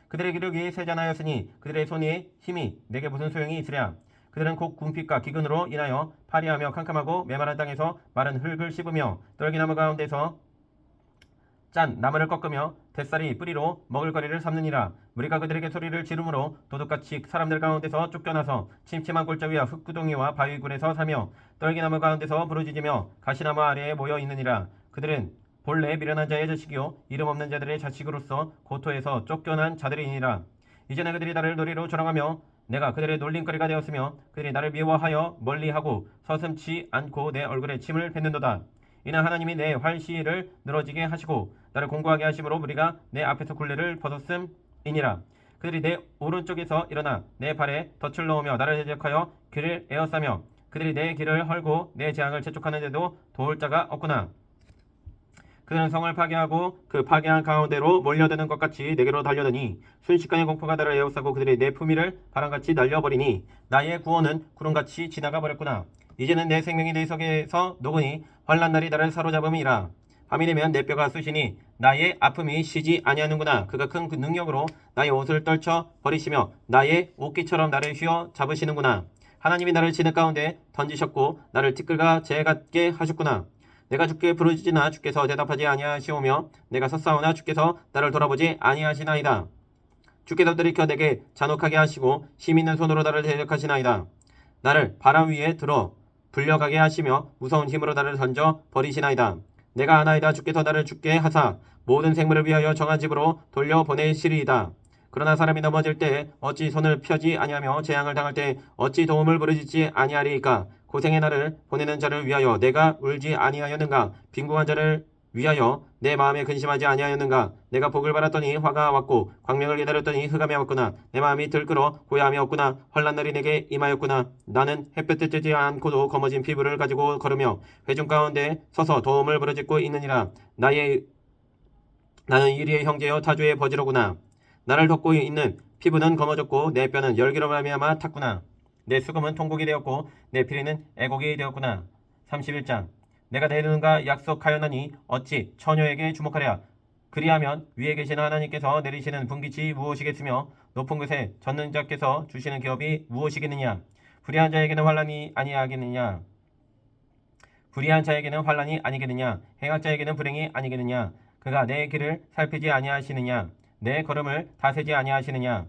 그들의 기력이 세잔하였으니 그들의 손의 힘이 내게 무슨 소용이 있으랴. 그들은 곧 궁핍과 기근으로 인하여 파리하며 캄캄하고 메마른 땅에서 마른 흙을 씹으며 떨기나무 가운데서 짠 나무를 꺾으며 뱃살이 뿌리로 먹을거리를 삼느니라. 우리가 그들에게 소리를 지르므로 도둑같이 사람들 가운데서 쫓겨나서 침침한 골짜기와 흙구덩이와 바위굴에서 살며 떨기나무 가운데서 부르짖으며 가시나무 아래에 모여 있느니라. 그들은 본래 미련한 자의 자식이요 이름 없는 자들의 자식으로서 고토에서 쫓겨난 자들이니라. 이제는 그들이 나를 놀이로 조롱하며 내가 그들의 놀림거리가 되었으며 그들이 나를 미워하여 멀리하고 서슴지 않고 내 얼굴에 침을 뱉는도다. 이는 하나님이 내 활시를 늘어지게 하시고 나를 공고하게 하심으로 우리가 내 앞에서 굴레를 벗었음이니라. 그들이 내 오른쪽에서 일어나 내 발에 덫을 넣으며 나를 대적하여 길을 에워싸며 그들이 내 길을 헐고 내 재앙을 재촉하는데도 도울 자가 없구나. 그들은 성을 파괴하고 그 파괴한 가운데로 몰려드는 것 같이 내게로 달려드니 순식간에 공포가 나를 에워싸고 그들이 내 품위를 바람같이 날려버리니 나의 구원은 구름같이 지나가 버렸구나. 이제는 내 생명이 내 속에서 녹으니 환난날이 나를 사로잡음이라. 밤이 되면 내 뼈가 쑤시니 나의 아픔이 쉬지 아니하는구나. 그가 큰 그 능력으로 나의 옷을 떨쳐 버리시며 나의 옷깃처럼 나를 휘어 잡으시는구나. 하나님이 나를 진흙 가운데 던지셨고 나를 티끌과 재 같게 하셨구나. 내가 주께 부르짖으나 주께서 대답하지 아니하시오며 내가 섰사오나 주께서 나를 돌아보지 아니하시나이다. 주께서 들이켜 내게 잔혹하게 하시고 힘 있는 손으로 나를 대적하시나이다. 나를 바람 위에 들어 불려가게 하시며 무서운 힘으로 나를 던져 버리시나이다. 내가 아나이다. 주께서 나를 죽게 하사 모든 생물을 위하여 정한 집으로 돌려보내시리이다. 그러나 사람이 넘어질 때 어찌 손을 펴지 아니하며 재앙을 당할 때 어찌 도움을 부르짖지 아니하리이까. 고생의 나를 보내는 자를 위하여 내가 울지 아니하였는가. 빈궁한 자를 위하여 내 마음에 근심하지 아니하였는가. 내가 복을 받았더니 화가 왔고 광명을 기다렸더니 흑암이 왔구나. 내 마음이 들끓어 고야함이 없구나. 환난날이 내게 임하였구나. 나는 햇볕에 쬐지 않고도 검어진 피부를 가지고 걸으며 회중 가운데 서서 도움을 부르짖고 있느니라. 나는 이리의 형제여 타주의 버지로구나. 나를 덮고 있는 피부는 검어졌고 내 뼈는 열기로 말미암아 탔구나. 내 수금은 통곡이 되었고 내 피리는 애곡이 되었구나. 31장. 내가 내 눈과 약속하였나니 어찌 처녀에게 주목하랴. 그리하면 위에 계신 하나님께서 내리시는 분깃이 무엇이겠으며 높은 곳에 젖는 자께서 주시는 기업이 무엇이겠느냐. 불의한 자에게는 환난이 아니하겠느냐. 불의한 자에게는 환난이 아니겠느냐. 행악자에게는 불행이 아니겠느냐. 그가 내 길을 살피지 아니하시느냐. 내 걸음을 다스리지 아니하시느냐.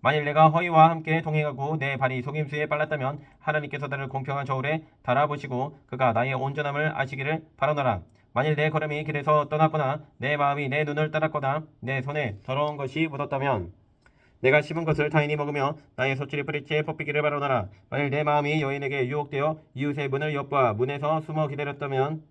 만일 내가 허위와 함께 동행하고 내 발이 속임수에 빨랐다면 하나님께서 나를 공평한 저울에 달아보시고 그가 나의 온전함을 아시기를 바라노라. 만일 내 걸음이 길에서 떠났거나 내 마음이 내 눈을 따랐거나 내 손에 더러운 것이 묻었다면 내가 씹은 것을 타인이 먹으며 나의 소출이 뿌리째 뽑히기를 바라노라. 만일 내 마음이 여인에게 유혹되어 이웃의 문을 엿보아 문에서 숨어 기다렸다면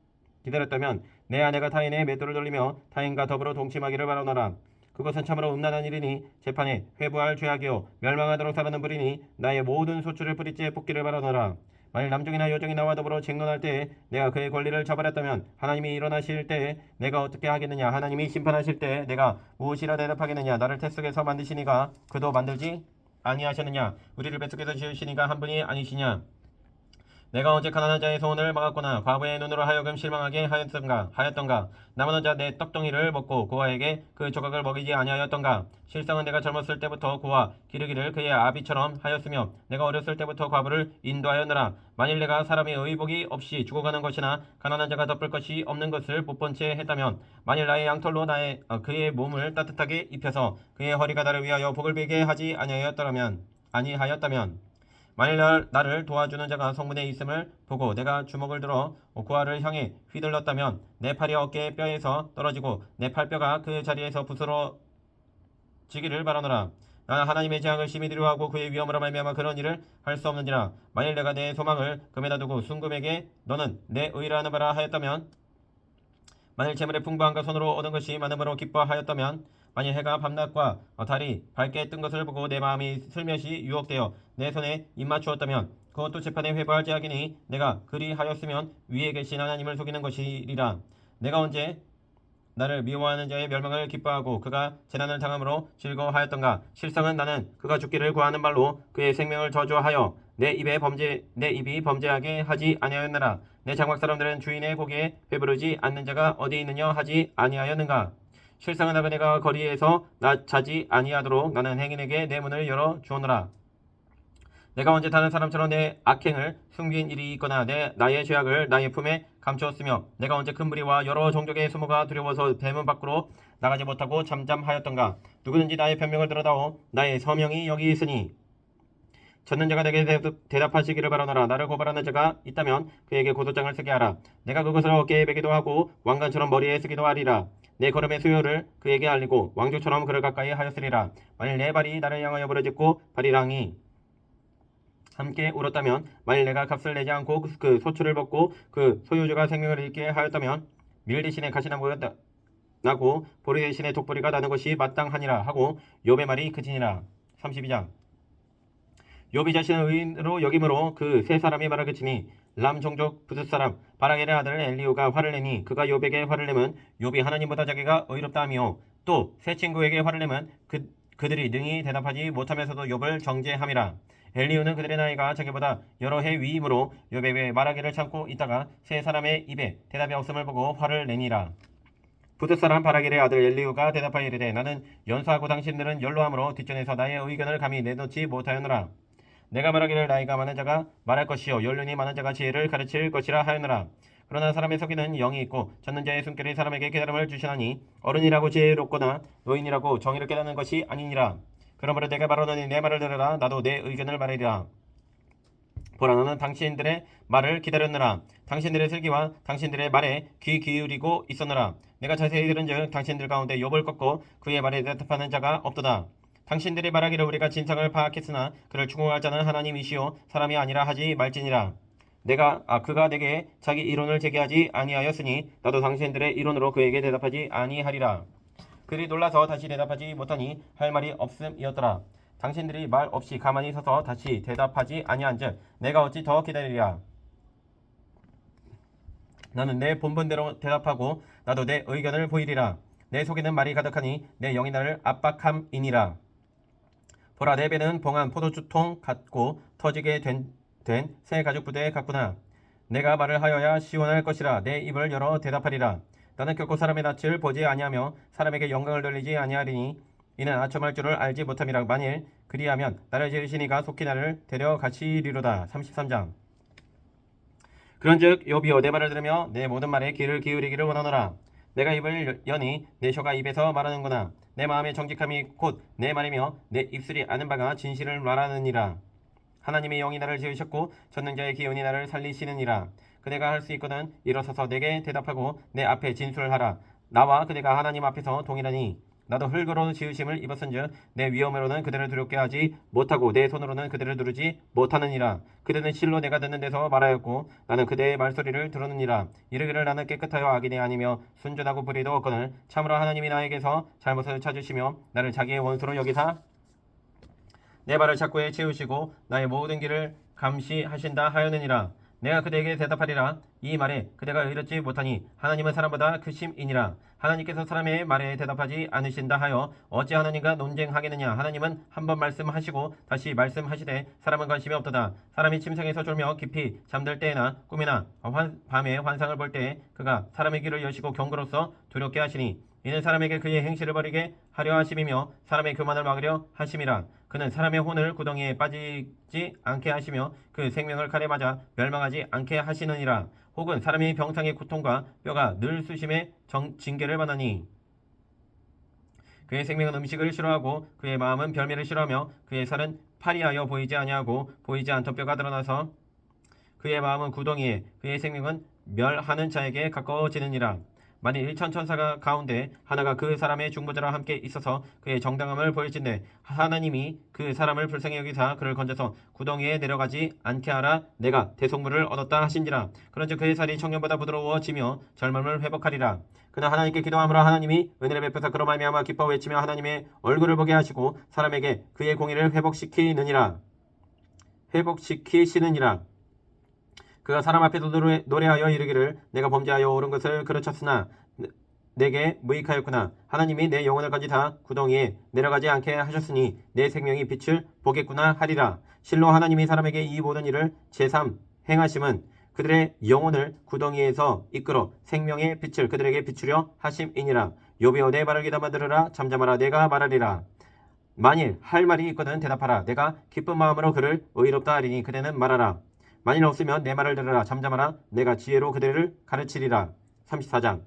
내 아내가 타인의 맷돌을 돌리며 타인과 더불어 동침하기를 바라노라. 그것은 참으로 음란한 일이니 재판에 회부할 죄악이요 멸망하도록 사르는 불이니 나의 모든 소출을 뿌리째 뽑기를 바라노라. 만일 남종이나 여종이 나와 더불어 쟁론할 때에 내가 그의 권리를 저버렸다면 하나님이 일어나실 때에 내가 어떻게 하겠느냐. 하나님이 심판하실 때에 내가 무엇이라 대답하겠느냐. 나를 태 속에서 만드시니가 그도 만들지 아니하셨느냐. 우리를 뱃속에서 지으시니가 한 분이 아니시냐. 내가 언제 가난한 자의 소원을 막았거나 과부의 눈으로 하여금 실망하게 하였던가. 남은 자 내 떡덩이를 먹고 고아에게 그 조각을 먹이지 아니하였던가. 실상은 내가 젊었을 때부터 고아 기르기를 그의 아비처럼 하였으며 내가 어렸을 때부터 과부를 인도하였느라. 만일 내가 사람의 의복이 없이 죽어가는 것이나 가난한 자가 덮을 것이 없는 것을 못 본 채 했다면 만일 나의 양털로 그의 몸을 따뜻하게 입혀서 그의 허리가 나를 위하여 복을 빌게 하지 아니하였다면 만일 나를 도와주는 자가 성문에 있음을 보고 내가 주먹을 들어 고아를 향해 휘둘렀다면 내 팔이 어깨의 뼈에서 떨어지고 내 팔뼈가 그 자리에서 부스러지기를 바라노라. 나는 하나님의 재앙을 심히 두려워하고 그의 위험으로 말미암아 그런 일을 할 수 없는지라. 만일 내가 내 소망을 금에다 두고 순금에게 너는 내 의라 하는 바라 하였다면 만일 재물의 풍부함과 손으로 얻은 것이 많음으로 기뻐하였다면 만일 해가 밤낮과 달이 밝게 뜬 것을 보고 내 마음이 슬며시 유혹되어 내 손에 입맞추었다면 그것도 재판에 회부할 죄악이니 내가 그리하였으면 위에 계신 하나님을 속이는 것이리라. 내가 언제 나를 미워하는 자의 멸망을 기뻐하고 그가 재난을 당함으로 즐거워하였던가. 실상은 나는 그가 죽기를 구하는 말로 그의 생명을 저주하여 내 입이 범죄하게 하지 아니하였느라. 내 장막 사람들은 주인의 고기에 배부르지 않는 자가 어디 있느냐 하지 아니하였는가. 실상은 나그네가 거리에서 자지 아니하도록 나는 행인에게 내 문을 열어 주오노라. 내가 언제 다른 사람처럼 내 악행을 숨긴 일이 있거나 나의 죄악을 나의 품에 감추었으며 내가 언제 큰 무리와 여러 종족의 수모가 두려워서 대문 밖으로 나가지 못하고 잠잠하였던가. 누구든지 나의 변명을 들어다오 나의 서명이 여기 있으니 젖는 자가 내게 대답하시기를 바라노라. 나를 고발하는 자가 있다면 그에게 고소장을 쓰게 하라. 내가 그것을 어깨에 베기도 하고 왕관처럼 머리에 쓰기도 하리라. 내 걸음의 수요를 그에게 알리고 왕족처럼 그를 가까이 하였으리라. 만일 내 발이 나를 향하여 부르짖고 발이랑이 함께 울었다면 만일 내가 값을 내지 않고 그 소출을 벗고 그 소유주가 생명을 잃게 하였다면 밀 대신에 가시나무가 나고 보리 대신에 독보리가 나는 것이 마땅하니라 하고 욥의 말이 그치니라. 32장. 욥이 자신을 의인으로 여김으로 그 세 사람이 말을 그치니 람 종족 부스 사람 바라겔의 아들 엘리후가 화를 내니 그가 욥에게 화를 내면 욥이 하나님보다 자기가 의롭다 하며 또 세 친구에게 화를 내면 그들이 능히 대답하지 못하면서도 욥을 정죄함이라. 엘리후는 그들의 나이가 자기보다 여러 해 위이므로 욥의 말하기를 참고 있다가 세 사람의 입에 대답이 없음을 보고 화를 내니라. 부스 사람 바라겔의 아들 엘리후가 대답하여 이르되 나는 연소하고 당신들은 연로함으로 뒷전에서 나의 의견을 감히 내놓지 못하였노라. 내가 말하기를 나이가 많은 자가 말할 것이요 연륜이 많은 자가 지혜를 가르칠 것이라 하였노라. 그러나 사람의 속에는 영이 있고 젖는 자의 숨결이 사람에게 깨달음을 주시나니 어른이라고 지혜롭거나 노인이라고 정의를 깨닫는 것이 아니니라. 그러므로 내가 말하노니 내 말을 들으라. 나도 내 의견을 말하리라. 보라 너는 당신들의 말을 기다렸느라. 당신들의 슬기와 당신들의 말에 귀 기울이고 있었느라. 내가 자세히 들은즉 당신들 가운데 욥을 꺾고 그의 말에 대답하는 자가 없도다. 당신들이 말하기를 우리가 진상을 파악했으나 그를 추궁할 자는 하나님이시요 사람이 아니라 하지 말지니라. 그가 내게 자기 이론을 제기하지 아니하였으니 나도 당신들의 이론으로 그에게 대답하지 아니하리라. 그들이 놀라서 다시 대답하지 못하니 할 말이 없음이었더라. 당신들이 말 없이 가만히 서서 다시 대답하지 아니한즉 내가 어찌 더 기다리랴. 나는 내 본분대로 대답하고 나도 내 의견을 보이리라. 내 속에는 말이 가득하니 내 영이 나를 압박함이니라. 보라 내 배는 봉한 포도주통 같고 터지게 된 새 가죽 부대에 같구나. 내가 말을 하여야 시원할 것이라 내 입을 열어 대답하리라. 나는 결코 사람의 낯을 보지 아니하며 사람에게 영광을 돌리지 아니하리니 이는 아첨할 줄을 알지 못함이라. 만일 그리하면 나를 지으신 이가 속히 나를 데려가시리로다. 33장. 그런즉 욥이여 내 말을 들으며 내 모든 말에 귀를 기울이기를 원하노라. 내가 입을 여니 내 혀가 입에서 말하는구나. 내 마음의 정직함이 곧 내 말이며 내 입술이 아는 바가 진실을 말하느니라. 하나님의 영이 나를 지으셨고 전능자의 기운이 나를 살리시느니라. 그대가 할 수 있거든 일어서서 내게 대답하고 내 앞에 진술하라. 나와 그대가 하나님 앞에서 동일하니 나도 흙으로 지으심을 입었은즉 내 위엄으로는 그대를 두렵게 하지 못하고 내 손으로는 그대를 누르지 못하느니라. 그대는 실로 내가 듣는 데서 말하였고 나는 그대의 말소리를 들었느니라. 이르기를 나는 깨끗하여 악인이 아니며 순전하고 불의도 없거늘 참으로 하나님이 나에게서 잘못을 찾으시며 나를 자기의 원수로 여기사 내 발을 착고에 채우시고 나의 모든 길을 감시하신다 하였느니라. 내가 그대에게 대답하리라. 이 말에 그대가 의롭지 못하니 하나님은 사람보다 크심이니라. 하나님께서 사람의 말에 대답하지 않으신다 하여 어찌 하나님과 논쟁하겠느냐. 하나님은 한 번 말씀하시고 다시 말씀하시되 사람은 관심이 없도다. 사람이 침상에서 졸며 깊이 잠들 때에나 꿈이나 밤에 환상을 볼 때에 그가 사람의 귀를 여시고 경고로서 두렵게 하시니 이는 사람에게 그의 행실을 버리게 하려 하심이며 사람의 교만을 막으려 하심이라. 그는 사람의 혼을 구덩이에 빠지지 않게 하시며 그 생명을 칼에 맞아 멸망하지 않게 하시느니라. 혹은 사람이 병상의 고통과 뼈가 늘 수심의 징계를 받나니 그의 생명은 음식을 싫어하고 그의 마음은 별미를 싫어하며 그의 살은 파리하여 보이지 아니하고 보이지 않던 뼈가 드러나서 그의 마음은 구덩이에 그의 생명은 멸하는 자에게 가까워지느니라. 만일 1천 천사가 가운데 하나가 그 사람의 중보자와 함께 있어서 그의 정당함을 보일진대 하나님이 그 사람을 불쌍히 여기사 그를 건져서 구덩이에 내려가지 않게 하라. 내가 대속물을 얻었다 하신지라. 그런즉 그의 살이 청년보다 부드러워지며 젊음을 회복하리라. 그는 하나님께 기도함으로 하나님이 은혜를 베푸사 그로 말미암아 기뻐 외치며 하나님의 얼굴을 보게 하시고 사람에게 그의 공의를 회복시키시느니라. 그가 사람 앞에서 노래하여 이르기를 내가 범죄하여 옳은 것을 그르쳤으나 내게 무익하였구나. 하나님이 내 영혼을 건지사 구덩이에 내려가지 않게 하셨으니 내 생명이 빛을 보겠구나 하리라. 실로 하나님이 사람에게 이 모든 일을 제3 행하심은 그들의 영혼을 구덩이에서 이끌어 생명의 빛을 그들에게 비추려 하심이니라. 욥이여 내 말을 귀담아 들으라. 잠잠하라. 내가 말하리라. 만일 할 말이 있거든 대답하라. 내가 기쁜 마음으로 그를 의롭다 하리니 그대는 말하라. 만일 없으면 내 말을 들으라. 잠잠하라. 내가 지혜로 그대를 가르치리라. 34장.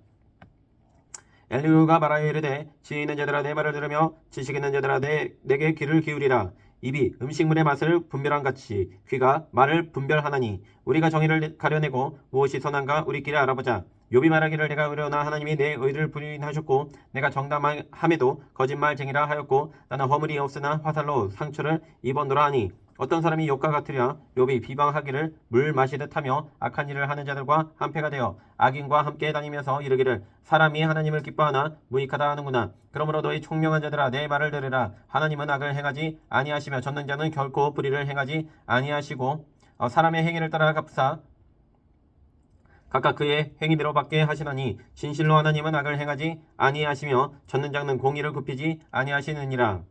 엘리후가 말하여 이르되 지혜 있는 자들아 내 말을 들으며 지식 있는 자들아 내게 귀를 기울이라. 입이 음식물의 맛을 분별한같이 귀가 말을 분별하나니 우리가 정의를 가려내고 무엇이 선한가 우리끼리 알아보자. 욥이 말하기를 내가 의로우나 하나님이 내 의를 부인하셨고 내가 정당함에도 거짓말쟁이라 하였고 나는 허물이 없으나 화살로 상처를 입었노라 하니 어떤 사람이 욥과 같으랴. 욥이 비방하기를 물 마시듯 하며 악한 일을 하는 자들과 한패가 되어 악인과 함께 다니면서 이르기를 사람이 하나님을 기뻐하나 무익하다 하는구나. 그러므로 너희 총명한 자들아 내 말을 들으라. 하나님은 악을 행하지 아니하시며 전능자는 결코 불의를 행하지 아니하시고 사람의 행위를 따라 갚사 각각 그의 행위대로 받게 하시나니 진실로 하나님은 악을 행하지 아니하시며 전능자는 공의를 굽히지 아니하시느니라.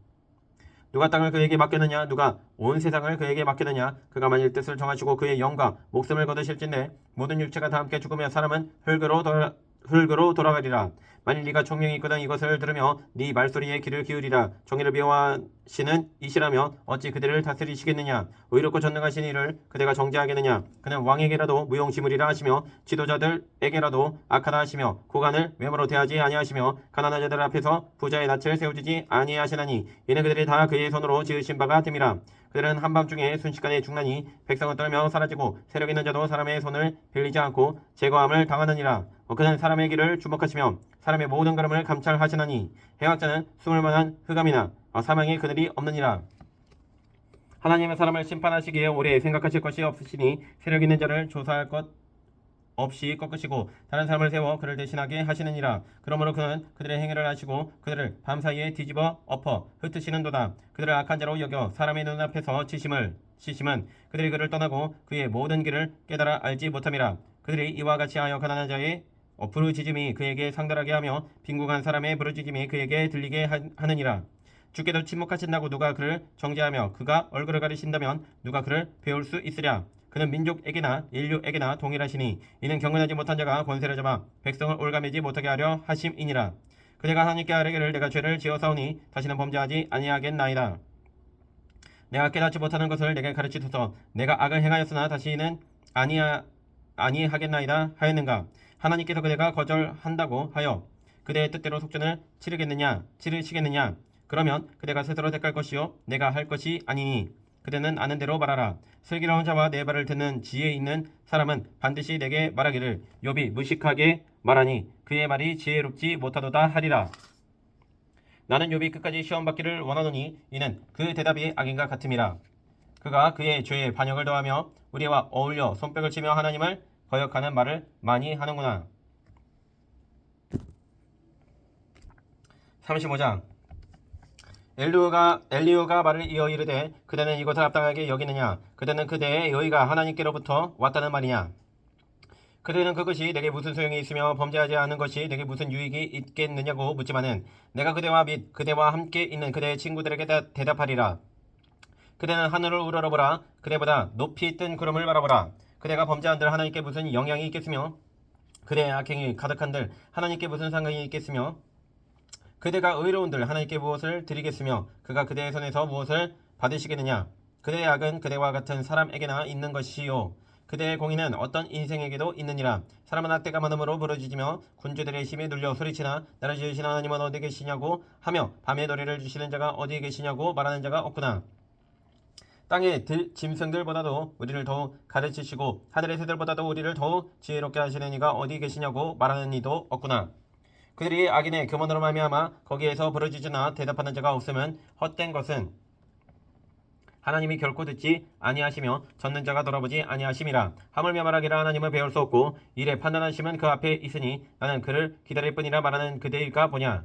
누가 땅을 그에게 맡겼느냐? 누가 온 세상을 그에게 맡겼느냐? 그가 만일 뜻을 정하시고 그의 영과 목숨을 거두실진데 모든 육체가 다 함께 죽으며 사람은 흙으로 돌아가리라. 만일 네가 총명이 있거든 이것을 들으며 네 말소리에 귀를 기울이라. 정의를 미워하시는 이시라며 어찌 그들을 다스리시겠느냐? 의롭고 전능하신 이를 그대가 정죄하겠느냐? 그는 왕에게라도 무용지물이라 하시며 지도자들에게라도 악하다 하시며 고관을 외모로 대하지 아니하시며 가난한 자들 앞에서 부자의 낯을 세우지 아니하시나니 이는 그들이 다 그의 손으로 지으신 바가 됨이라. 그들은 한밤중에 순식간에 죽나니 백성은 떨며 사라지고 세력 있는 자도 사람의 손을 빌리지 않고 제거함을 당하느니라. 그는 사람의 길을 주목하시며 사람의 모든 걸음을 감찰하시나니 행악자는 숨을 만한 흑암이나 사망의 그늘이 없느니라. 하나님은 사람을 심판하시기에 오래 생각하실 것이 없으시니 세력 있는 자를 조사할 것 없이 꺾으시고 다른 사람을 세워 그를 대신하게 하시느니라. 그러므로 그는 그들의 행위를 하시고 그들을 밤사이에 뒤집어 엎어 흩으시는도다. 그들을 악한 자로 여겨 사람의 눈앞에서 치심은 그들이 그를 떠나고 그의 모든 길을 깨달아 알지 못함이라. 그들이 이와 같이 하여 가난한 자의 부르짖음이 그에게 상달하게 하며 빈궁한 사람의 부르짖음이 그에게 들리게 하느니라. 주께서 침묵하신다고 누가 그를 정죄하며 그가 얼굴을 가리신다면 누가 그를 배울 수 있으랴. 그는 민족에게나 인류에게나 동일하시니 이는 경건하지 못한 자가 권세를 잡아 백성을 올가매지 못하게 하려 하심이니라. 그대가 하나님께 아뢰기를 내가 죄를 지어사오니 다시는 범죄하지 아니하겠나이다. 내가 깨닫지 못하는 것을 내게 가르치소서. 내가 악을 행하였으나 다시는 아니하겠나이다 하였는가. 하나님께서 그대가 거절한다고 하여 그대의 뜻대로 속전을 치르시겠느냐. 그러면 그대가 스스로 택할 것이요 내가 할 것이 아니니 그대는 아는 대로 말하라. 슬기로운 자와 내 말을 듣는 지혜 있는 사람은 반드시 내게 말하기를 욥이 무식하게 말하니 그의 말이 지혜롭지 못하도다 하리라. 나는 욥이 끝까지 시험받기를 원하노니 이는 그 대답이 악인과 같음이라. 그가 그의 죄에 반역을 더하며 우리와 어울려 손뼉을 치며 하나님을 거역하는 말을 많이 하는구나. 35장. 엘리후가 말을 이어 이르되 그대는 이것을 합당하게 여기느냐. 그대는 그대의 여의가 하나님께로부터 왔다는 말이냐. 그대는 그것이 내게 무슨 소용이 있으며 범죄하지 않은 것이 내게 무슨 유익이 있겠느냐고 묻지만은 내가 그대와 및 그대와 함께 있는 그대의 친구들에게 대답하리라. 그대는 하늘을 우러러보라. 그대보다 높이 뜬 구름을 바라보라. 그대가 범죄한들 하나님께 무슨 영향이 있겠으며 그대의 악행이 가득한들 하나님께 무슨 상관이 있겠으며 그대가 의로운들 하나님께 무엇을 드리겠으며 그가 그대의 손에서 무엇을 받으시겠느냐. 그대의 악은 그대와 같은 사람에게나 있는 것이요 그대의 공의는 어떤 인생에게도 있느니라. 사람은 악대가 많음으로 부르짖으며 군주들의 힘에 눌려 소리치나 나를 지으신 하나님은 어디 계시냐고 하며 밤에 노래를 주시는 자가 어디 계시냐고 말하는 자가 없구나. 땅의 짐승들보다도 우리를 더욱 가르치시고 하늘의 새들보다도 우리를 더욱 지혜롭게 하시는 이가 어디 계시냐고 말하는 이도 없구나. 그들이 악인의 교만으로 말미암아 거기에서 부르짖으나 대답하는 자가 없으면 헛된 것은 하나님이 결코 듣지 아니하시며 젖는 자가 돌아보지 아니하심이라. 하물며 말하기를 하나님을 배울 수 없고 이래 판단하심은 그 앞에 있으니 나는 그를 기다릴 뿐이라 말하는 그대일까 보냐.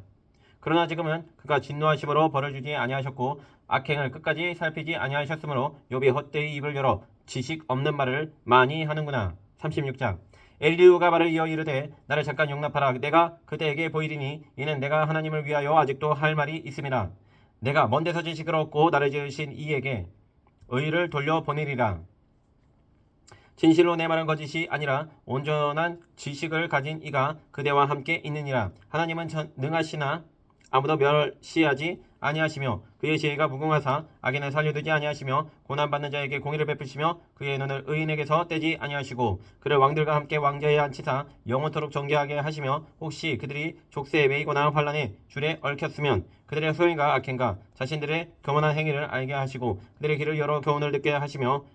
그러나 지금은 그가 진노하심으로 벌을 주지 아니하셨고 악행을 끝까지 살피지 아니하셨으므로 욥이 헛되이 입을 열어 지식 없는 말을 많이 하는구나. 36장. 엘리후가 말을 이어 이르되 나를 잠깐 용납하라. 내가 그대에게 보이리니 이는 내가 하나님을 위하여 아직도 할 말이 있음이라. 내가 먼 데서 지식을 얻고 나를 지으신 이에게 의를 돌려보내리라. 진실로 내 말은 거짓이 아니라 온전한 지식을 가진 이가 그대와 함께 있느니라. 하나님은 능하시나 아무도 멸시하지 아니하시며 그의 지혜가 무궁하사 악인을 살려두지 아니하시며 고난받는 자에게 공의를 베푸시며 그의 눈을 의인에게서 떼지 아니하시고 그를 왕들과 함께 왕좌에 앉히사 영원토록 존귀하게 하시며 혹시 그들이 족쇄에 매이거나 환란에 줄에 얽혔으면 그들의 소행과 악행과 자신들의 교만한 행위를 알게 하시고 그들의 길을 열어 교훈을 듣게 하시며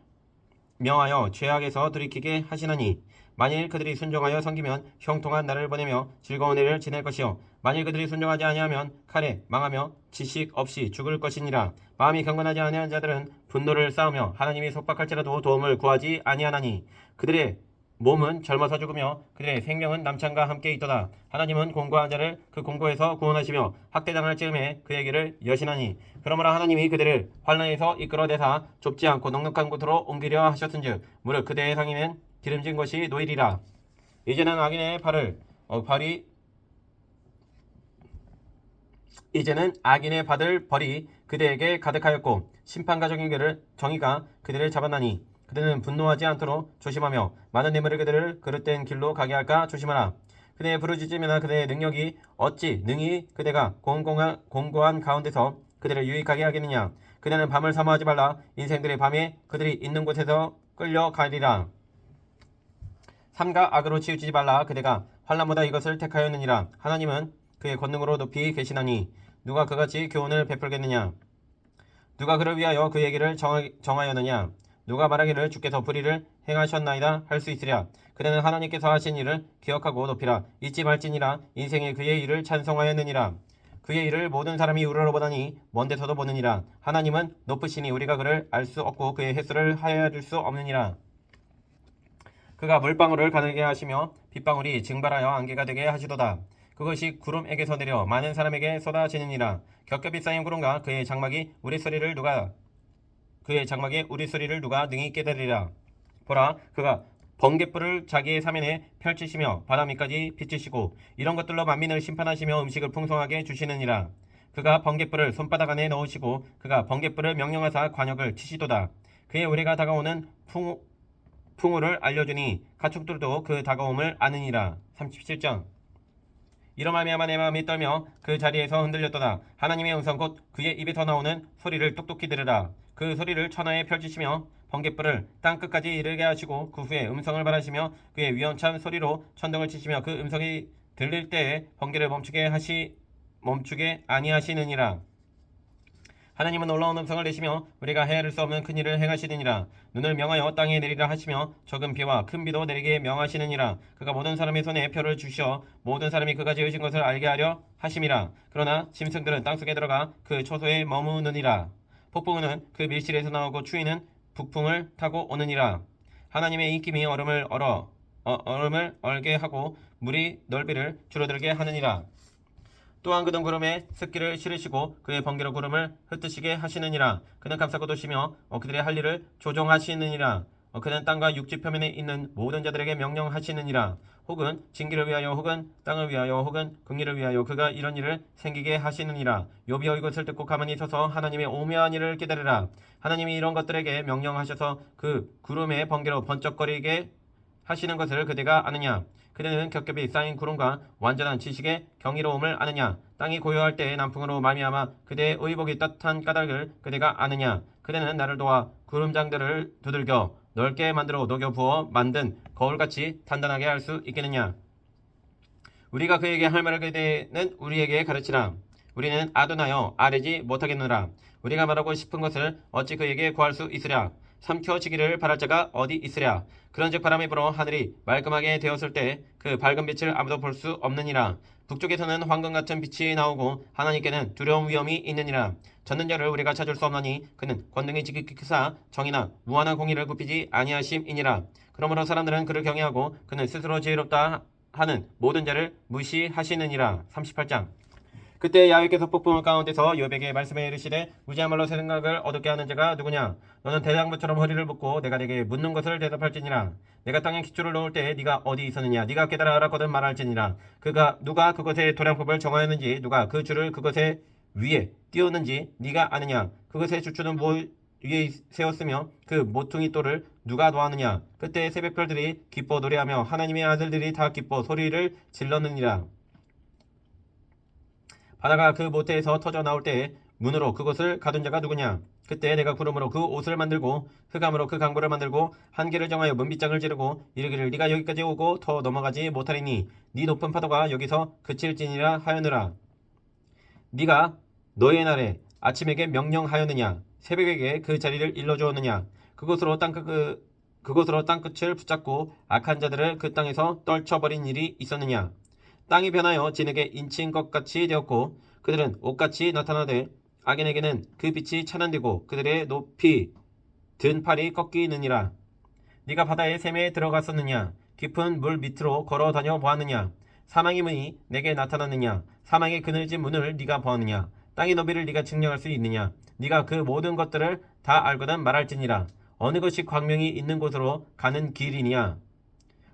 명하여 죄악에서 돌이키게 하시나니 만일 그들이 순종하여 섬기면 형통한 날을 보내며 즐거운 해를 지낼 것이요 만일 그들이 순종하지 아니하면 칼에 망하며 지식 없이 죽을 것이니라. 마음이 경건하지 아니한 자들은 분노를 쌓으며 하나님이 속박할지라도 도움을 구하지 아니하나니 그들의 몸은 젊어서 죽으며 그들의 생명은 남창과 함께 있도다. 하나님은 공고한 자를 그 공고에서 구원하시며 학대당할 즈음에 그에게를 여시나니 그러므로 하나님이 그들을 환난에서 이끌어내사 좁지 않고 넉넉한 곳으로 옮기려 하셨은즉 무릇 그대의 상의는 기름진 것이 노이리라. 이제는 악인의 이제는 악인의 받을 벌이 그대에게 가득하였고 심판과 정의가 그들을 잡았나니 그들은 분노하지 않도록 조심하며 많은 뇌물을 그들을 그릇된 길로 가게 할까 조심하라. 그대의 부르짖음이나 그대의 능력이 어찌 능히 그대가 공고한 가운데서 그들을 유익하게 하겠느냐. 그대는 밤을 사모하지 말라. 인생들의 밤에 그들이 있는 곳에서 끌려가리라. 삼가 악으로 치우치지 말라. 그대가 환난보다 이것을 택하였느니라. 하나님은 그의 권능으로 높이 계시나니 누가 그같이 교훈을 베풀겠느냐. 누가 그를 위하여 그의 길을 정하였느냐. 누가 말하기를 주께서 불의를 행하셨나이다 할 수 있으랴. 그대는 하나님께서 하신 일을 기억하고 높이라. 잊지 말지니라. 인생에 그의 일을 찬송하였느니라. 그의 일을 모든 사람이 우러러보다니 먼 데서도 보느니라. 하나님은 높으시니 우리가 그를 알 수 없고 그의 횟수를 하여줄 수 없느니라. 그가 물방울을 가늘게 하시며 빗방울이 증발하여 안개가 되게 하시도다. 그것이 구름에게서 내려 많은 사람에게 쏟아지느니라. 겹겹이 쌓인 구름과 그의 장막에 우리 소리를 누가 능히 깨달으리라. 보라, 그가 번갯불을 자기의 사면에 펼치시며 바다 밑까지 비추시고 이런 것들로 만민을 심판하시며 음식을 풍성하게 주시느니라. 그가 번갯불을 손바닥 안에 넣으시고 그가 번갯불을 명령하사 관역을 치시도다. 그의 우레가 다가오는 풍우를 알려주니 가축들도 그 다가옴을 아느니라. 37장. 이러하며 내 마음이 떨며 그 자리에서 흔들렸도다. 하나님의 음성 곧 그의 입에서 나오는 소리를 똑똑히 들으라. 그 소리를 천하에 펼치시며 번갯불을 땅 끝까지 이르게 하시고 그 후에 음성을 발하시며 그의 위험찬 소리로 천둥을 치시며 그 음성이 들릴 때에 번개를 멈추게 아니하시느니라. 하나님은 놀라운 음성을 내시며 우리가 헤아릴 수 없는 큰 일을 행하시느니라. 눈을 명하여 땅에 내리라 하시며 적은 비와 큰 비도 내리게 명하시느니라. 그가 모든 사람의 손에 표를 주시어 모든 사람이 그가 지으신 것을 알게 하려 하심이라. 그러나 짐승들은 땅속에 들어가 그 초소에 머무느니라. 폭풍은 그 밀실에서 나오고 추위는 북풍을 타고 오느니라. 하나님의 입김이 얼음을 얼게 하고 물이 넓이를 줄어들게 하느니라. 또한 그는 구름에 습기를 실으시고 그의 번개로 구름을 흩으시게 하시느니라. 그는 감싸고 도시며 그들의 할 일을 조종하시느니라. 그는 땅과 육지 표면에 있는 모든 자들에게 명령하시느니라. 혹은 징계를 위하여 혹은 땅을 위하여 혹은 긍휼을 위하여 그가 이런 일을 생기게 하시느니라. 욥이여 이것을 듣고 가만히 서서 하나님의 오묘한 일을 기다리라. 하나님이 이런 것들에게 명령하셔서 그 구름의 번개로 번쩍거리게 하시는 것을 그대가 아느냐. 그대는 겹겹이 쌓인 구름과 완전한 지식의 경이로움을 아느냐. 땅이 고요할 때 남풍으로 말미암아 그대의 의복이 따뜻한 까닭을 그대가 아느냐. 그대는 나를 도와 구름장들을 두들겨 넓게 만들어 녹여 부어 만든 거울같이 단단하게 할 수 있겠느냐. 우리가 그에게 할 말을 그대는 우리에게 가르치라. 우리는 아둔하여 아뢰지 못하겠느라. 우리가 말하고 싶은 것을 어찌 그에게 구할 수 있으랴. 삼켜지기를 바랄 자가 어디 있으랴. 그런즉 바람이 불어 하늘이 말끔하게 되었을 때 그 밝은 빛을 아무도 볼 수 없느니라. 북쪽에서는 황금 같은 빛이 나오고 하나님께는 두려운 위험이 있느니라. 젖는 자를 우리가 찾을 수 없나니 그는 권능이 지극히 크사 정의나 무한한 공의를 굽히지 아니하심이니라. 그러므로 사람들은 그를 경외하고 그는 스스로 지혜롭다 하는 모든 자를 무시하시느니라. 38장. 그때 야훼께서 폭풍 가운데서 욥에게 말씀해 이르시되 무지한 말로 새 생각을 얻게 하는 자가 누구냐. 너는 대장부처럼 허리를 붓고 내가 네게 묻는 것을 대답할지니라. 내가 땅에 기초를 놓을 때에 네가 어디 있었느냐. 네가 깨달아 알았거든 말할지니라. 누가 그것의 도량법을 정하였는지 누가 그 줄을 그것의 위에 띄웠는지 네가 아느냐. 그것의 주추는 무엇 위에 세웠으며 그 모퉁이 돌을 누가 놓았느냐. 그때 새벽별들이 기뻐 노래하며 하나님의 아들들이 다 기뻐 소리를 질렀느니라. 바다가 그 모태에서 터져 나올 때에 문으로 그것을 가둔 자가 누구냐. 그때 내가 구름으로 그 옷을 만들고 흑암으로 그 강보를 만들고 한계를 정하여 문빗장을 지르고 이르기를 네가 여기까지 오고 더 넘어가지 못하리니 네 높은 파도가 여기서 그칠지니라 하였느라. 네가 너의 날에 아침에게 명령하였느냐. 새벽에게 그 자리를 일러주었느냐. 그곳으로 땅끝을 붙잡고 악한 자들을 그 땅에서 떨쳐버린 일이 있었느냐. 땅이 변하여 진에게 인친 것 같이 되었고 그들은 옷같이 나타나되 악인에게는 그 빛이 찬란되고 그들의 높이 든 팔이 꺾이느니라. 네가 바다의 샘에 들어갔었느냐. 깊은 물 밑으로 걸어 다녀 보았느냐. 사망의 문이 내게 나타났느냐. 사망의 그늘진 문을 네가 보았느냐. 땅의 너비를 네가 측량할 수 있느냐. 네가 그 모든 것들을 다 알거든 말할지니라. 어느 것이 광명이 있는 곳으로 가는 길이냐.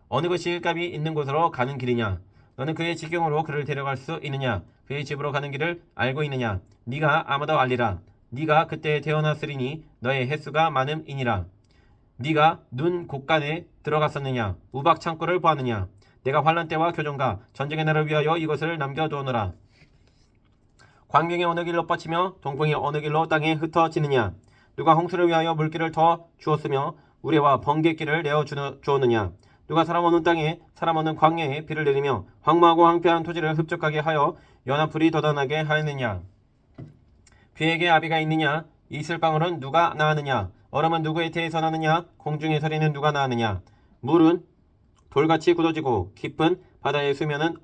어느 것이 일감이 있는 곳으로 가는 길이냐. 너는 그의 지경으로 그를 데려갈 수 있느냐. 그의 집으로 가는 길을 알고 있느냐. 네가 아마도 알리라. 네가 그때 태어났으리니 너의 횟수가 많음이니라. 네가 눈 곳간에 들어갔었느냐. 우박 창고를 보았느냐. 내가 환란 때와 교정과 전쟁의 날을 위하여 이것을 남겨두었노라. 광명이 어느 길로 뻗치며 동풍이 어느 길로 땅에 흩어지느냐. 누가 홍수를 위하여 물길을 더 주었으며 우레와 번갯길을 내어 주었느냐. 누가 사람 없는 땅에 사람 없는 광야에 비를 내리며 황무하고 황폐한 토지를 흡족하게 하여 연합불이 돋아나게 하였느냐. 비에게 아비가 있느냐. 이슬 방울은 누가 낳았느냐. 얼음은 누구의 태에서 나느냐. 공중의 서리는 누가 낳았느냐. 물은 돌같이 굳어지고 깊은 바다의 수면은